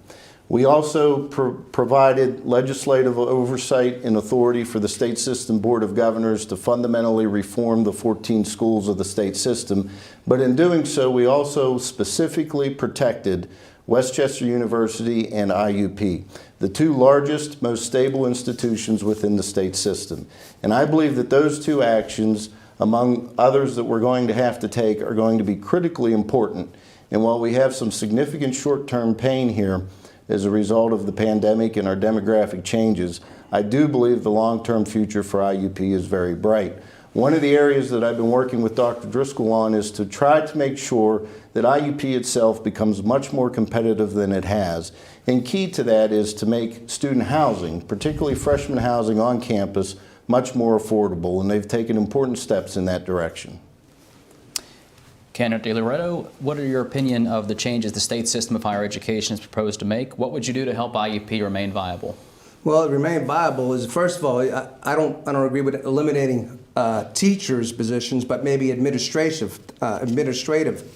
We also provided legislative oversight and authority for the State System Board of Governors to fundamentally reform the 14 schools of the state system. But in doing so, we also specifically protected Westchester University and IUP, the two largest, most stable institutions within the state system. And I believe that those two actions, among others that we're going to have to take, are going to be critically important. And while we have some significant short-term pain here as a result of the pandemic and our demographic changes, I do believe the long-term future for IUP is very bright. One of the areas that I've been working with Dr. Driscoll on is to try to make sure that IUP itself becomes much more competitive than it has. And key to that is to make student housing, particularly freshman housing on campus, much more affordable, and they've taken important steps in that direction. Candidate DeLoretto, what are your opinion of the changes the state system of higher education has proposed to make? What would you do to help IUP remain viable? Well, remain viable is, first of all, I don't agree with eliminating teachers' positions, but maybe administrative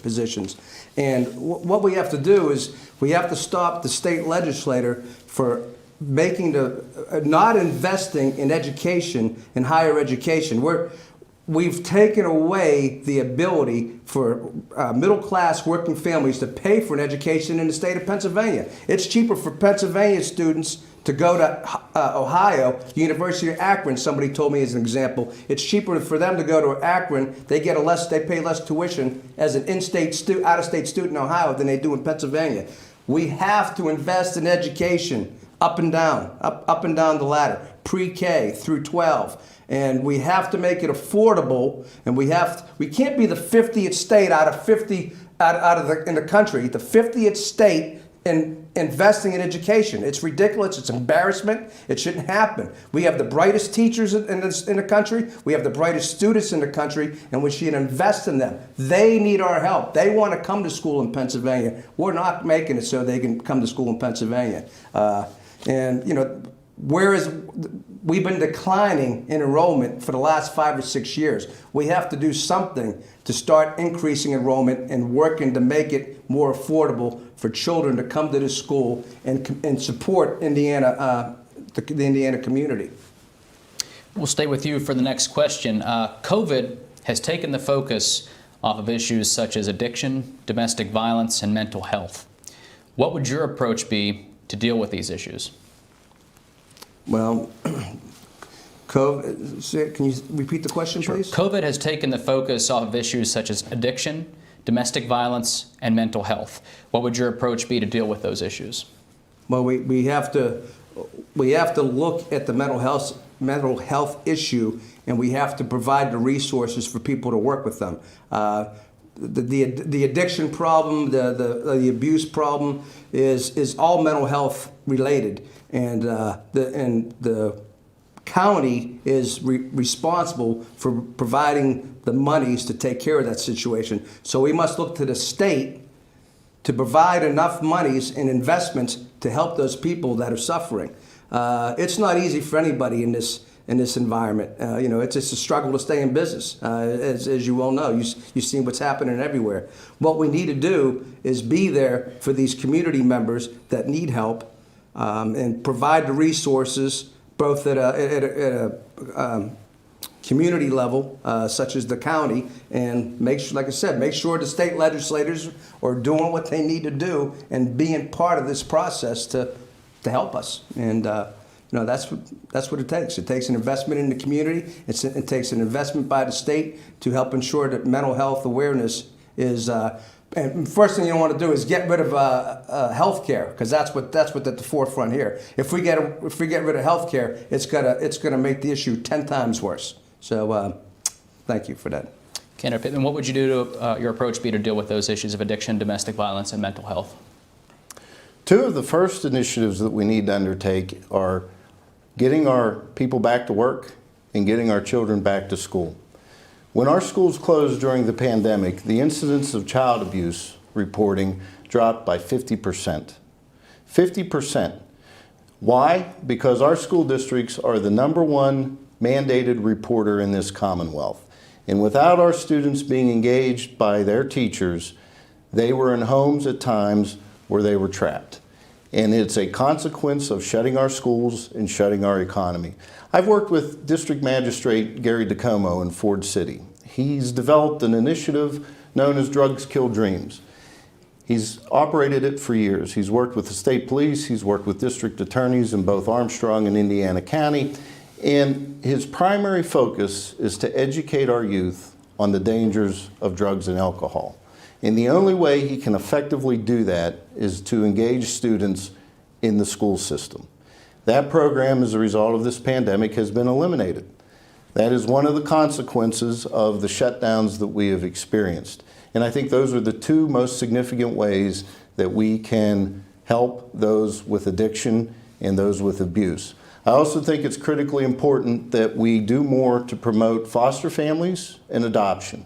positions. And what we have to do is we have to stop the state legislator for not investing in education, in higher education. We've taken away the ability for middle-class working families to pay for an education in the state of Pennsylvania. It's cheaper for Pennsylvania students to go to Ohio, University of Akron, somebody told me as an example. It's cheaper for them to go to Akron. They pay less tuition as an out-of-state student in Ohio than they do in Pennsylvania. We have to invest in education up and down the ladder, pre-K through 12. And we have to make it affordable, and we can't be the 50th state out of 50 in the country, the 50th state investing in education. It's ridiculous. It's embarrassment. It shouldn't happen. We have the brightest teachers in the country. We have the brightest students in the country, and we should invest in them. They need our help. They want to come to school in Pennsylvania. We're not making it so they can come to school in Pennsylvania. And, you know, whereas we've been declining in enrollment for the last 5 or 6 years, we have to do something to start increasing enrollment and working to make it more affordable for children to come to this school and support Indiana, the Indiana community. We'll stay with you for the next question. COVID has taken the focus off of issues such as addiction, domestic violence, and mental health. What would your approach be to deal with these issues? Well, can you repeat the question, please? COVID has taken the focus off of issues such as addiction, domestic violence, and mental health. What would your approach be to deal with those issues? Well, we have to look at the mental health issue, and we have to provide the resources for people to work with them. The addiction problem, the abuse problem is all mental health related, and the county is responsible for providing the monies to take care of that situation. So we must look to the state to provide enough monies and investments to help those people that are suffering. It's not easy for anybody in this environment. You know, it's just a struggle to stay in business. As you well know, you've seen what's happening everywhere. What we need to do is be there for these community members that need help, and provide the resources both at a community level, such as the county, and make sure, like I said, make sure the state legislators are doing what they need to do and being part of this process to help us. And you know, that's what it takes. It takes an investment in the community. It takes an investment by the state to help ensure that mental health awareness is. And first thing you don't want to do is get rid of health care, because that's what's at the forefront here. If we get rid of health care, it's gonna make the issue 10 times worse. So thank you for that. Candidate Pittman, what would you do to your approach be to deal with those issues of addiction, domestic violence, and mental health? Two of the first initiatives that we need to undertake are getting our people back to work and getting our children back to school. When our schools closed during the pandemic, the incidence of child abuse reporting dropped by 50%. 50%. Why? Because our school districts are the #1 mandated reporter in this Commonwealth. And without our students being engaged by their teachers, they were in homes at times where they were trapped. And it's a consequence of shutting our schools and shutting our economy. I've worked with District Magistrate Gary DeComo in Ford City. He's developed an initiative known as Drugs Kill Dreams. He's operated it for years. He's worked with the state police, he's worked with district attorneys in both Armstrong and Indiana County, and his primary focus is to educate our youth on the dangers of drugs and alcohol. And the only way he can effectively do that is to engage students in the school system. That program, as a result of this pandemic, has been eliminated. That is one of the consequences of the shutdowns that we have experienced. And I think those are the two most significant ways that we can help those with addiction and those with abuse. I also think it's critically important that we do more to promote foster families and adoption.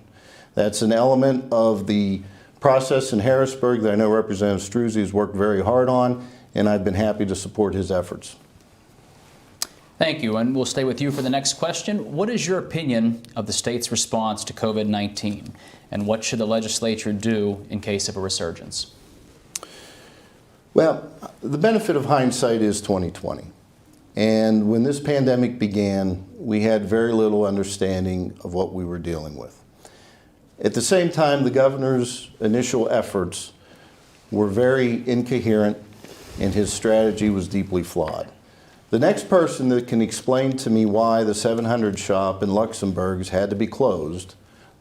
That's an element of the process in Harrisburg that I know Representative Struzzi has worked very hard on, and I've been happy to support his efforts. Thank you, and we'll stay with you for the next question. What is your opinion of the state's response to COVID-19, and what should the legislature do in case of a resurgence? Well, the benefit of hindsight is 2020. And when this pandemic began, we had very little understanding of what we were dealing with. At the same time, the governor's initial efforts were very incoherent, and his strategy was deeply flawed. The next person that can explain to me why the 700 shop in Luxembourg's had to be closed,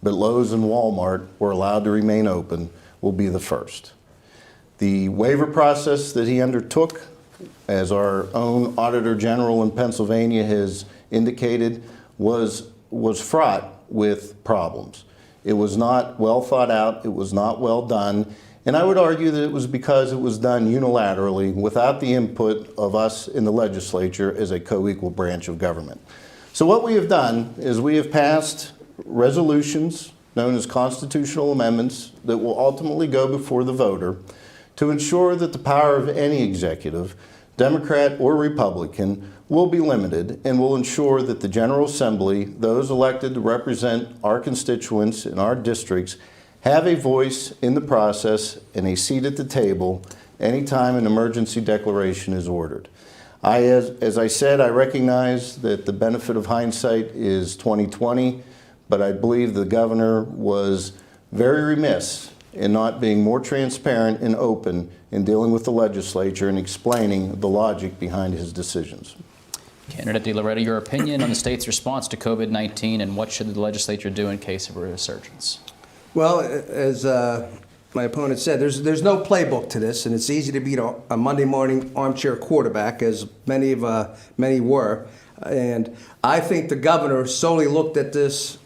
but Lowe's and Walmart were allowed to remain open, will be the first. The waiver process that he undertook, as our own Auditor General in Pennsylvania has indicated, was fraught with problems. It was not well thought out, it was not well done, And I would argue that it was because it was done unilaterally without the input of us in the legislature as a co-equal branch of government. So what we have done is we have passed resolutions known as constitutional amendments that will ultimately go before the voter to ensure that the power of any executive, Democrat or Republican, will be limited and will ensure that the General Assembly, those elected to represent our constituents in our districts, have a voice in the process and a seat at the table anytime an emergency declaration is ordered. As I said, I recognize that the benefit of hindsight is 2020, but I believe the governor was very remiss in not being more transparent and open in dealing with the legislature and explaining the logic behind his decisions. Candidate DeLoretto, your opinion on the state's response to COVID-19 and what should the legislature do in case of a resurgence? Well, as my opponent said, there's no playbook to this, and it's easy to beat a Monday morning armchair quarterback, as many were. And I think the governor solely looked at this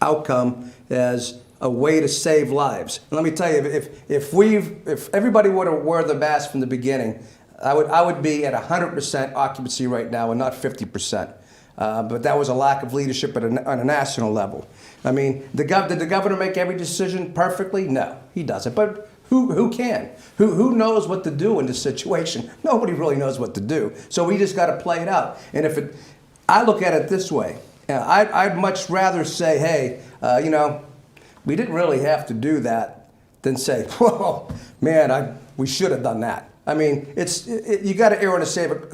outcome as a way to save lives. And let me tell you, if everybody would have wore the mask from the beginning, I would be at 100% occupancy right now and not 50%. But that was a lack of leadership on a national level. I mean, did the governor make every decision perfectly? No, he doesn't. But who can? Who knows what to do in this situation? Nobody really knows what to do. So we just got to play it out. And I look at it this way. I'd much rather say, hey, we didn't really have to do that, than say, whoa, man, we should have done that. I mean, you got to err on the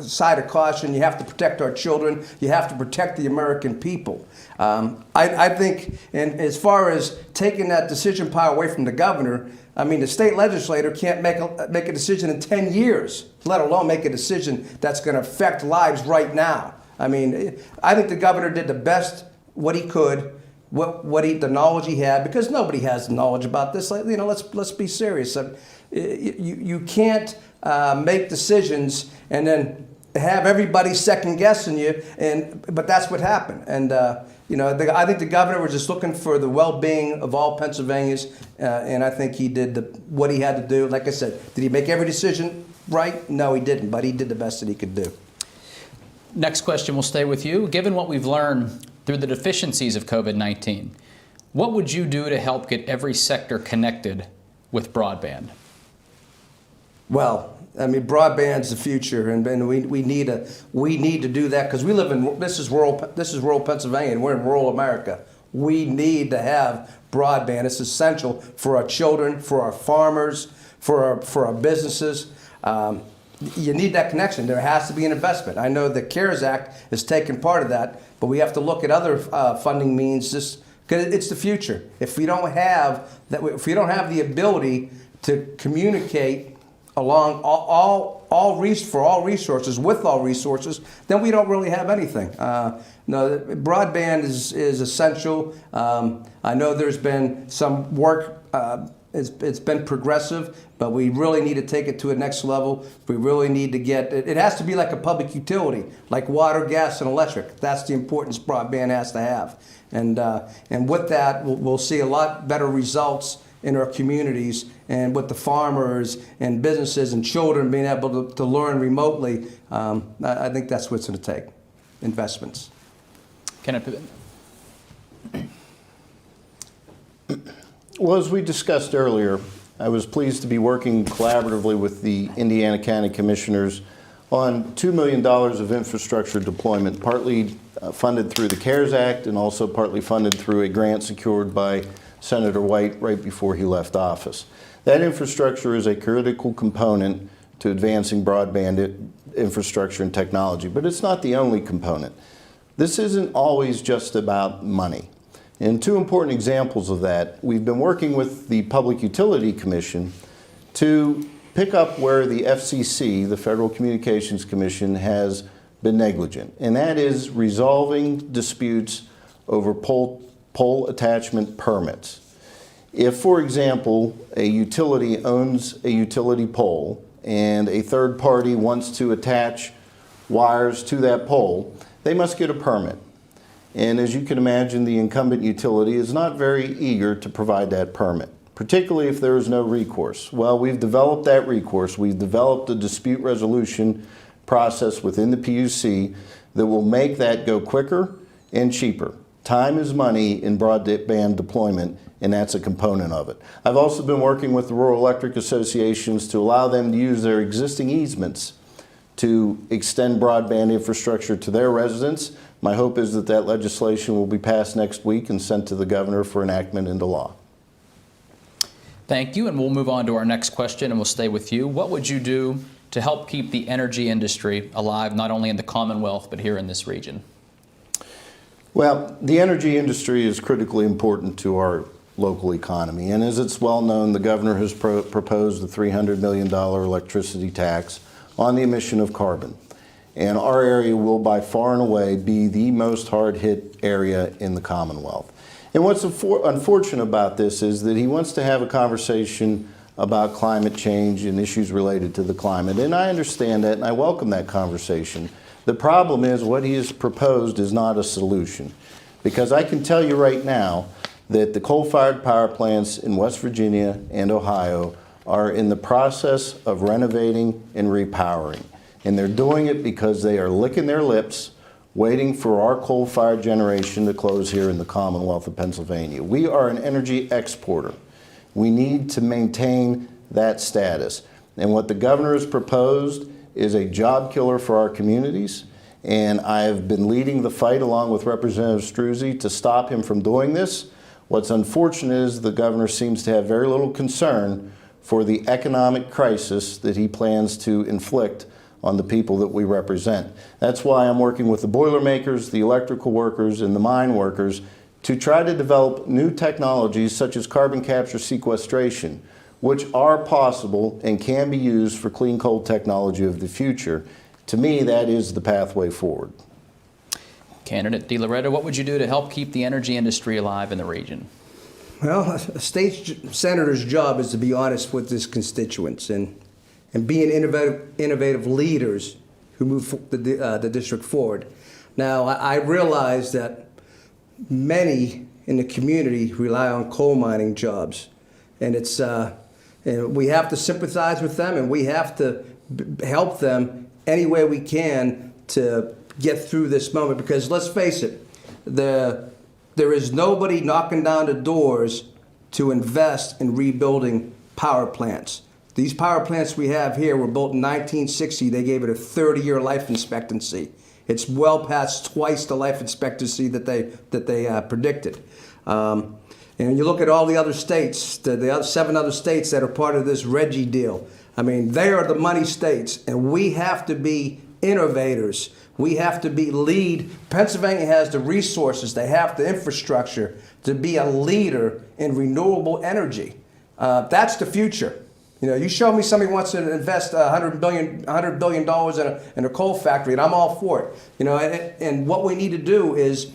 side of caution. You have to protect our children. You have to protect the American people. I think, and as far as taking that decision power away from the governor, I mean, the state legislator can't make a decision in 10 years, let alone make a decision that's going to affect lives right now. I mean, I think the governor did the best what he could, the knowledge he had, because nobody has knowledge about this. Let's be serious. You can't make decisions and then have everybody second guessing you, but that's what happened. And I think the governor was just looking for the well-being of all Pennsylvanians, and I think he did what he had to do. Like I said, did he make every decision right? No, he didn't, but he did the best that he could do. Next question will stay with you. Given what we've learned through the deficiencies of COVID-19, what would you do to help get every sector connected with broadband? Well, I mean, broadband's the future, and we need to do that because we live in this is rural Pennsylvania, and we're in rural America. We need to have broadband. It's essential for our children, for our farmers, for our businesses. You need that connection. There has to be an investment. I know the CARES Act has taken part of that, but we have to look at other funding means just because it's the future. If we don't have the ability to communicate along all resources with all resources, then we don't really have anything. No, broadband is essential. I know there's been some work. It's been progressive, but we really need to take it to a next level. We really need to get it has to be like a public utility, like water, gas, and electric. That's the importance broadband has to have. And with that, we'll see a lot better results in our communities and with the farmers and businesses and children being able to learn remotely. I think that's what it's going to take, investments. Well, as we discussed earlier, I was pleased to be working collaboratively with the Indiana County Commissioners on $2 million of infrastructure deployment, partly funded through the CARES Act and also partly funded through a grant secured by Senator White right before he left office. That infrastructure is a critical component to advancing broadband infrastructure and technology, but it's not the only component. This isn't always just about money. And two important examples of that, we've been working with the Public Utility Commission to pick up where the FCC, the Federal Communications Commission, has been negligent, and that is resolving disputes over pole attachment permits. If, for example, a utility owns a utility pole and a third party wants to attach wires to that pole, they must get a permit. And as you can imagine, the incumbent utility is not very eager to provide that permit. particularly if there is no recourse. Well, we've developed that recourse. We've developed a dispute resolution process within the PUC that will make that go quicker and cheaper. Time is money in broadband deployment, and that's a component of it. I've also been working with the rural electric associations to allow them to use their existing easements to extend broadband infrastructure to their residents. My hope is that that legislation will be passed next week and sent to the governor for enactment into law. Thank you, and we'll move on to our next question, and we'll stay with you. What would you do to help keep the energy industry alive, not only in the Commonwealth, but here in this region? Well, the energy industry is critically important to our local economy, and as it's well known, the governor has proposed a $300 million electricity tax on the emission of carbon. And our area will by far and away be the most hard-hit area in the Commonwealth. And what's unfortunate about this is that he wants to have a conversation about climate change and issues related to the climate. And I understand that, and I welcome that conversation. The problem is what he has proposed is not a solution. Because I can tell you right now that the coal-fired power plants in West Virginia and Ohio are in the process of renovating and repowering. And they're doing it because they are licking their lips, waiting for our coal-fired generation to close here in the Commonwealth of Pennsylvania. We are an energy exporter. We need to maintain that status. And what the governor has proposed is a job killer for our communities. And I have been leading the fight along with Representative Struzzi to stop him from doing this. What's unfortunate is the governor seems to have very little concern for the economic crisis that he plans to inflict on the people that we represent. That's why I'm working with the Boilermakers, the electrical workers, and the mine workers to try to develop new technologies such as carbon capture sequestration, which are possible and can be used for clean coal technology of the future. To me, that is the pathway forward. Candidate DeLoretto, what would you do to help keep the energy industry alive in the region? Well, a state senator's job is to be honest with his constituents and being innovative leaders who move the district forward. Now, I realize that many in the community rely on coal mining jobs, and it's and we have to sympathize with them, and we have to help them any way we can to get through this moment. Because let's face it, there is nobody knocking down the doors to invest in rebuilding power plants. These power plants we have here were built in 1960. They gave it a 30-year life expectancy. It's well past twice the life expectancy that they predicted. And you look at all the other states, the other 7 other states that are part of this Reggie deal. I mean, they are the money states, and we have to be innovators. We have to be lead. Pennsylvania has the resources, they have the infrastructure to be a leader in renewable energy. That's the future. You know, you show me somebody wants to invest $100 billion in a coal factory, and I'm all for it. You know, and what we need to do is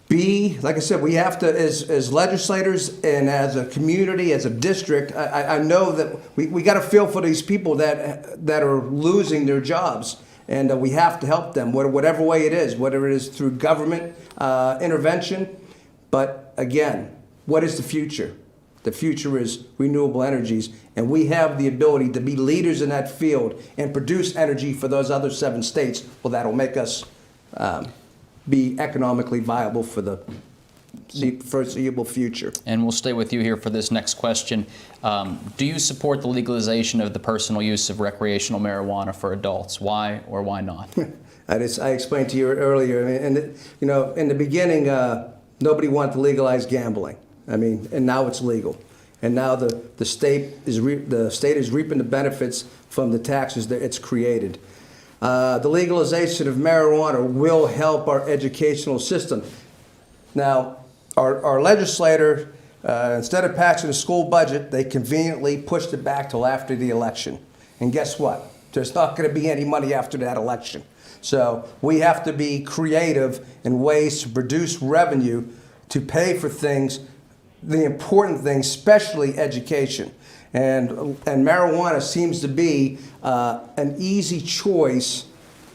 be, like I said, we have to, as legislators and as a community, as a district, I know that we got to feel for these people that are losing their jobs. And we have to help them, whatever way it is, whether it is through government intervention. But again, what is the future? The future is renewable energies, and we have the ability to be leaders in that field and produce energy for those other 7 states. Well, that'll make us be economically viable for the foreseeable future. And we'll stay with you here for this next question. Do you support the legalization of the personal use of recreational marijuana for adults? Why or why not? I explained to you earlier, and you know, in the beginning, nobody wanted to legalize gambling. I mean, and now it's legal, and now the state is reaping the benefits from the taxes that it's created. The legalization of marijuana will help our educational system. Now, our legislator, instead of passing a school budget, they conveniently pushed it back till after the election. And guess what? There's not going to be any money after that election. So we have to be creative in ways to produce revenue to pay for things, the important things, especially education. And marijuana seems to be an easy choice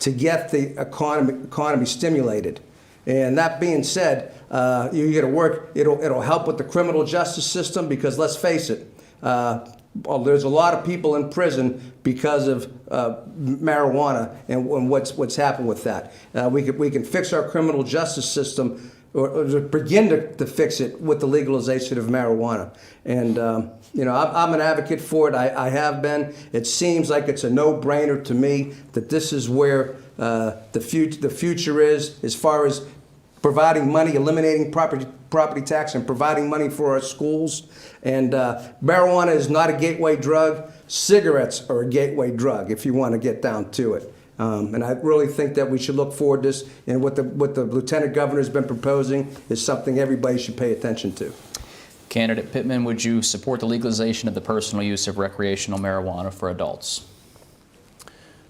to get the economy stimulated. And that being said, you got to work. It'll help with the criminal justice system because let's face it, there's a lot of people in prison because of marijuana and what's happened with that. We can fix our criminal justice system or begin to fix it with the legalization of marijuana. And I'm an advocate for it. I have been. It seems like it's a no-brainer to me that this is where the future is as far as providing money, eliminating property tax, and providing money for our schools. And marijuana is not a gateway drug. Cigarettes are a gateway drug, if you want to get down to it. And I really think that we should look forward to this. And what the Lieutenant Governor has been proposing is something everybody should pay attention to. Candidate Pittman, would you support the legalization of the personal use of recreational marijuana for adults?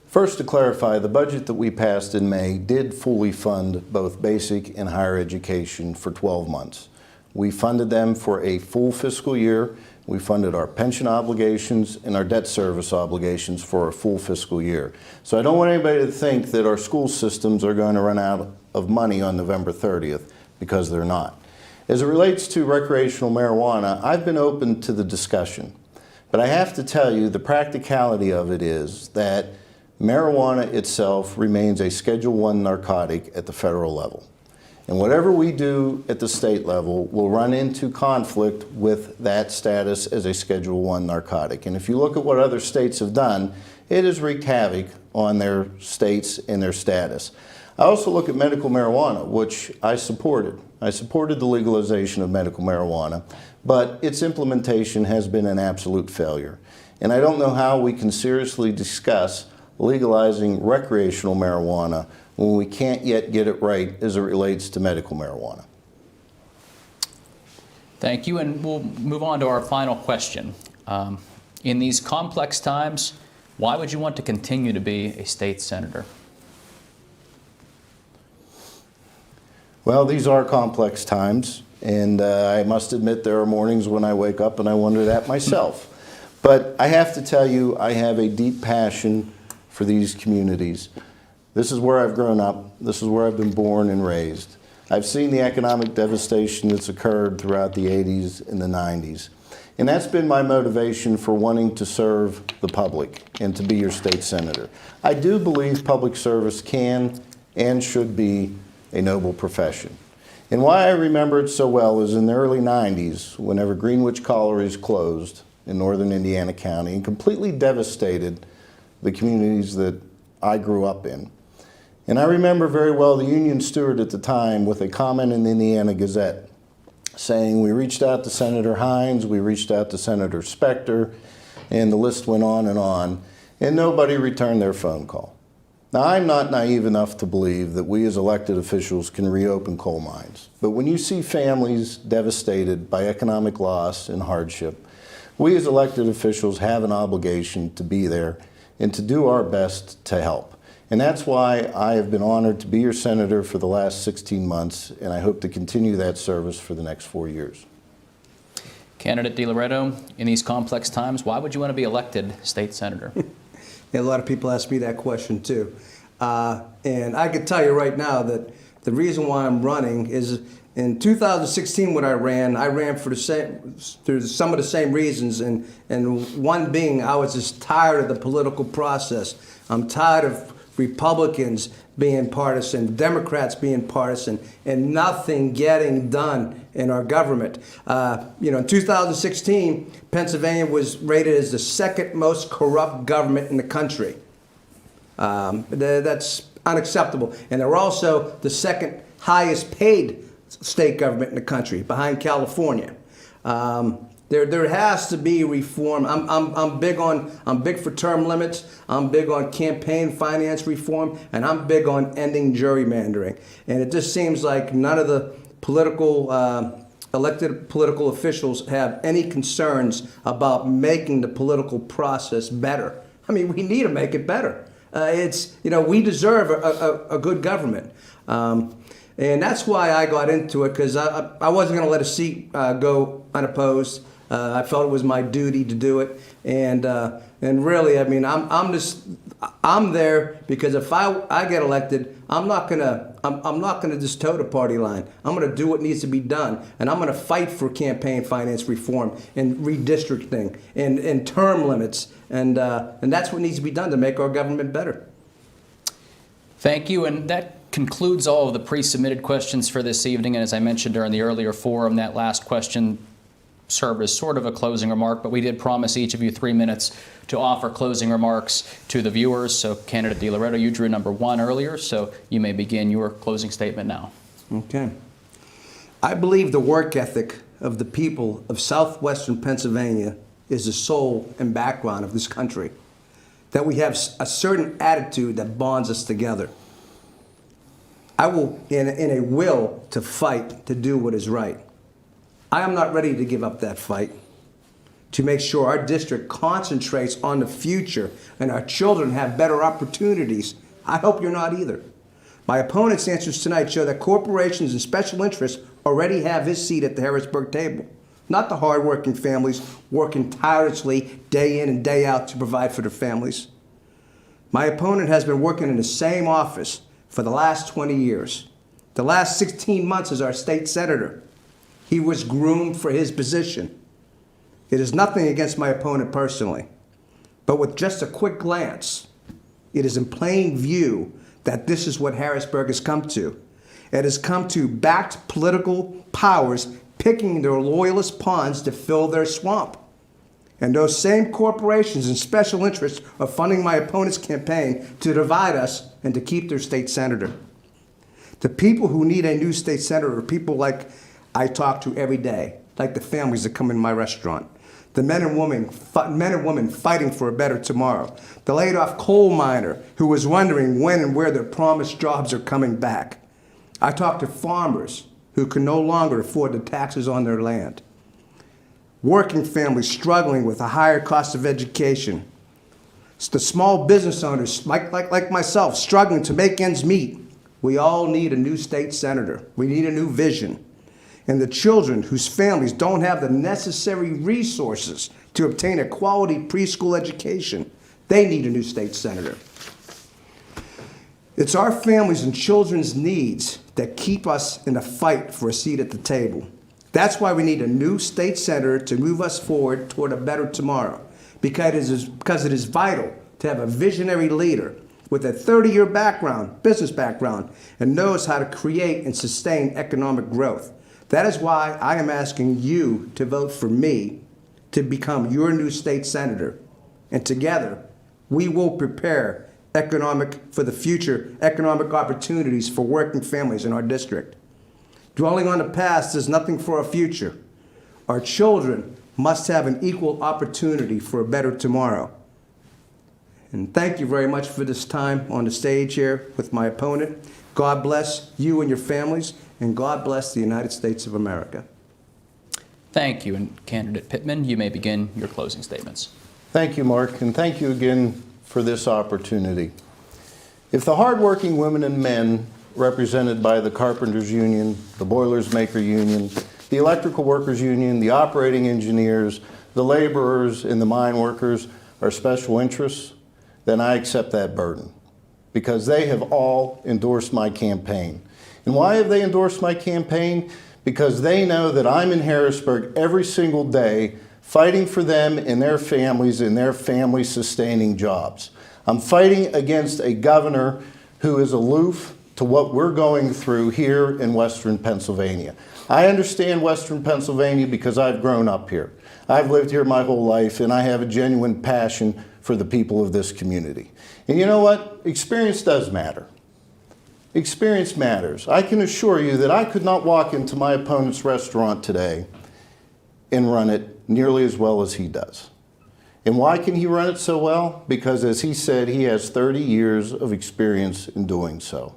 First, to clarify, the budget that we passed in May did fully fund both basic and higher education for 12 months. We funded them for a full fiscal year. We funded our pension obligations and our debt service obligations for a full fiscal year. So I don't want anybody to think that our school systems are going to run out of money on November 30th, because they're not. As it relates to recreational marijuana, I've been open to the discussion. But I have to tell you, the practicality of it is that marijuana itself remains a Schedule I narcotic at the federal level. And whatever we do at the state level will run into conflict with that status as a Schedule I narcotic. And if you look at what other states have done, it has wreaked havoc on their states and their status. I also look at medical marijuana, which I supported. I supported the legalization of medical marijuana, but its implementation has been an absolute failure. And I don't know how we can seriously discuss legalizing recreational marijuana when we can't yet get it right as it relates to medical marijuana. Thank you, and we'll move on to our final question. In these complex times, why would you want to continue to be a state senator? Well, these are complex times, and I must admit there are mornings when I wake up and I wonder that myself. But I have to tell you, I have a deep passion for these communities. This is where I've grown up. This is where I've been born and raised. I've seen the economic devastation that's occurred throughout the 80s and the 90s. And that's been my motivation for wanting to serve the public and to be your state senator. I do believe public service can and should be a noble profession. And why I remember it so well is in the early 90s, whenever Greenwich Collieries closed in northern Indiana County and completely devastated the communities that I grew up in. And I remember very well the union steward at the time with a comment in the Indiana Gazette saying, we reached out to Senator Hines, we reached out to Senator Specter, and the list went on, and nobody returned their phone call. Now, I'm not naive enough to believe that we as elected officials can reopen coal mines. But when you see families devastated by economic loss and hardship, we as elected officials have an obligation to be there and to do our best to help. And that's why I have been honored to be your senator for the last 16 months, and I hope to continue that service for the next 4 years. Candidate DeLoretto, in these complex times, why would you want to be elected state senator? Yeah, a lot of people ask me that question too. And I can tell you right now that the reason why I'm running is in 2016 when I ran for through some of the same reasons, and one being I was just tired of the political process. I'm tired of Republicans being partisan, Democrats being partisan, and nothing getting done in our government. In 2016, Pennsylvania was rated as the second most corrupt government in the country. That's unacceptable. And they're also the second highest paid state government in the country, behind California. There has to be reform. I'm big for term limits. I'm big on campaign finance reform, and I'm big on ending gerrymandering. And it just seems like none of the elected political officials have any concerns about making the political process better. I mean, we need to make it better. We deserve a good government. And that's why I got into it, because I wasn't going to let a seat go unopposed. I felt it was my duty to do it, and really, I mean, I'm there because if I get elected, I'm not gonna just toe the party line. I'm gonna do what needs to be done, and I'm gonna fight for campaign finance reform and redistricting and term limits, and that's what needs to be done to make our government better. Thank you, and that concludes all of the pre-submitted questions for this evening. And as I mentioned during the earlier forum, that last question served as sort of a closing remark, but we did promise each of you 3 minutes to offer closing remarks to the viewers. So candidate DeLoretto, you drew number 1 earlier, so you may begin your closing statement now. Okay. I believe the work ethic of the people of southwestern Pennsylvania is the soul and background of this country. That we have a certain attitude that bonds us together. I will, in a will to fight to do what is right. I am not ready to give up that fight to make sure our district concentrates on the future and our children have better opportunities. I hope you're not either. My opponent's answers tonight show that corporations and special interests already have his seat at the Harrisburg table, not the hardworking families working tirelessly day in and day out to provide for their families. My opponent has been working in the same office for the last 20 years. The last 16 months as our state senator. He was groomed for his position. It is nothing against my opponent personally, but with just a quick glance, it is in plain view that this is what Harrisburg has come to. It has come to backed political powers picking their loyalist pawns to fill their swamp. And those same corporations and special interests are funding my opponent's campaign to divide us and to keep their state senator. The people who need a new state senator are people like I talk to every day, like the families that come in my restaurant, the men and women fighting for a better tomorrow, the laid-off coal miner who was wondering when and where their promised jobs are coming back. I talk to farmers who can no longer afford the taxes on their land, working families struggling with a higher cost of education, it's the small business owners like myself struggling to make ends meet. We all need a new state senator. We need a new vision. And the children whose families don't have the necessary resources to obtain a quality preschool education, they need a new state senator. It's our families and children's needs that keep us in a fight for a seat at the table. That's why we need a new state senator to move us forward toward a better tomorrow, because it is vital to have a visionary leader with a 30-year background, business background, and knows how to create and sustain economic growth. That is why I am asking you to vote for me to become your new state senator. And together, we will prepare for the future economic opportunities for working families in our district. Dwelling on the past is nothing for our future. Our children must have an equal opportunity for a better tomorrow. And thank you very much for this time on the stage here with my opponent. God bless you and your families, and God bless the United States of America. Thank you. And candidate Pittman, you may begin your closing statements. Thank you, Mark, and thank you again for this opportunity. If the hardworking women and men represented by the Carpenters Union, the Boilers Maker Union, the Electrical Workers Union, the operating engineers, the laborers, and the mine workers are special interests, then I accept that burden, because they have all endorsed my campaign. And why have they endorsed my campaign? Because they know that I'm in Harrisburg every single day fighting for them and their families and their family-sustaining jobs. I'm fighting against a governor who is aloof to what we're going through here in Western Pennsylvania. I understand Western Pennsylvania because I've grown up here. I've lived here my whole life, and I have a genuine passion for the people of this community. And you know what? Experience does matter. Experience matters. I can assure you that I could not walk into my opponent's restaurant today and run it nearly as well as he does. And why can he run it so well? Because, as he said, he has 30 years of experience in doing so.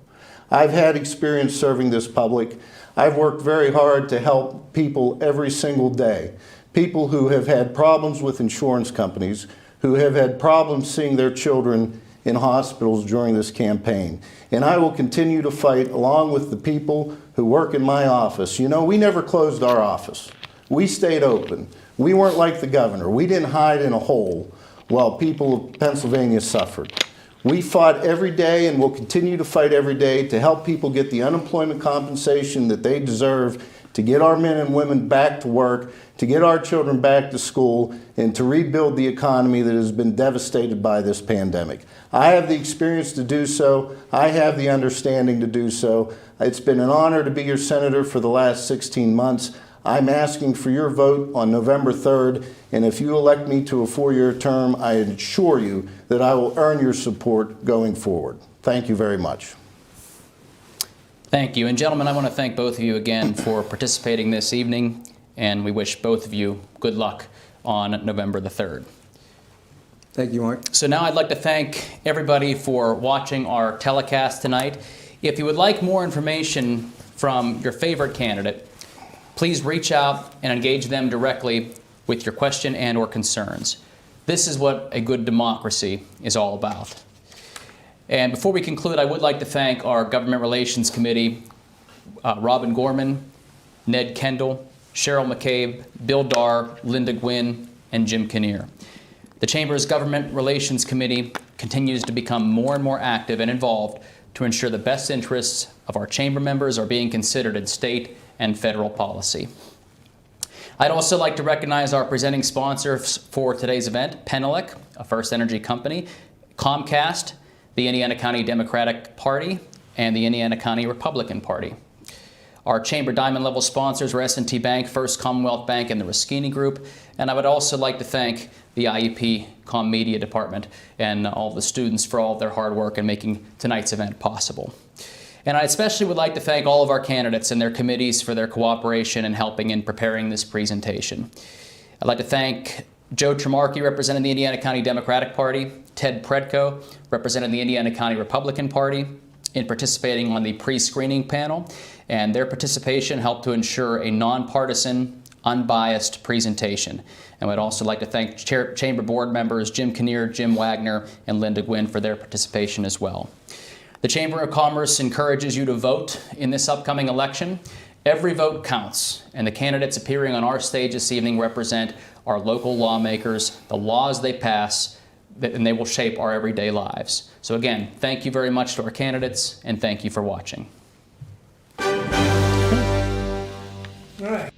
I've had experience serving this public. I've worked very hard to help people every single day. People who have had problems with insurance companies, who have had problems seeing their children in hospitals during this campaign. And I will continue to fight along with the people who work in my office. You know, we never closed our office. We stayed open. We weren't like the governor. We didn't hide in a hole while people of Pennsylvania suffered. We fought every day and will continue to fight every day to help people get the unemployment compensation that they deserve, to get our men and women back to work, to get our children back to school, and to rebuild the economy that has been devastated by this pandemic. I have the experience to do so. I have the understanding to do so. It's been an honor to be your senator for the last 16 months. I'm asking for your vote on November 3rd, and if you elect me to a 4-year term, I assure you that I will earn your support going forward. Thank you very much. Thank you. And gentlemen, I want to thank both of you again for participating this evening, and we wish both of you good luck on November the 3rd. Thank you, Mark. So now I'd like to thank everybody for watching our telecast tonight. If you would like more information from your favorite candidate, please reach out and engage them directly with your question and or concerns. This is what a good democracy is all about. And before we conclude, I would like to thank our Government Relations Committee, Robin Gorman, Ned Kendall, Cheryl McCabe, Bill Darr, Linda Gwynn, and Jim Kinnear. The Chamber's Government Relations Committee continues to become more and more active and involved to ensure the best interests of our Chamber members are being considered in state and federal policy. I'd also like to recognize our presenting sponsors for today's event, Penelec, a First Energy company, Comcast, the Indiana County Democratic Party, and the Indiana County Republican Party. Our Chamber Diamond level sponsors were S&T Bank, First Commonwealth Bank, and the Ruskini Group. And I would also like to thank the IUP Com Media Department and all the students for all of their hard work in making tonight's event possible. And I especially would like to thank all of our candidates and their committees for their cooperation in helping in preparing this presentation. I'd like to thank Joe Tremarchi, representing the Indiana County Democratic Party, Ted Predko, representing the Indiana County Republican Party, in participating on the pre-screening panel, and their participation helped to ensure a nonpartisan, unbiased presentation. And I'd also like to thank Chamber Board members Jim Kinnear, Jim Wagner, and Linda Gwynn for their participation as well. The Chamber of Commerce encourages you to vote in this upcoming election. Every vote counts, and the candidates appearing on our stage this evening represent our local lawmakers, the laws they pass, and they will shape our everyday lives. So again, thank you very much to our candidates, and thank you for watching. All right.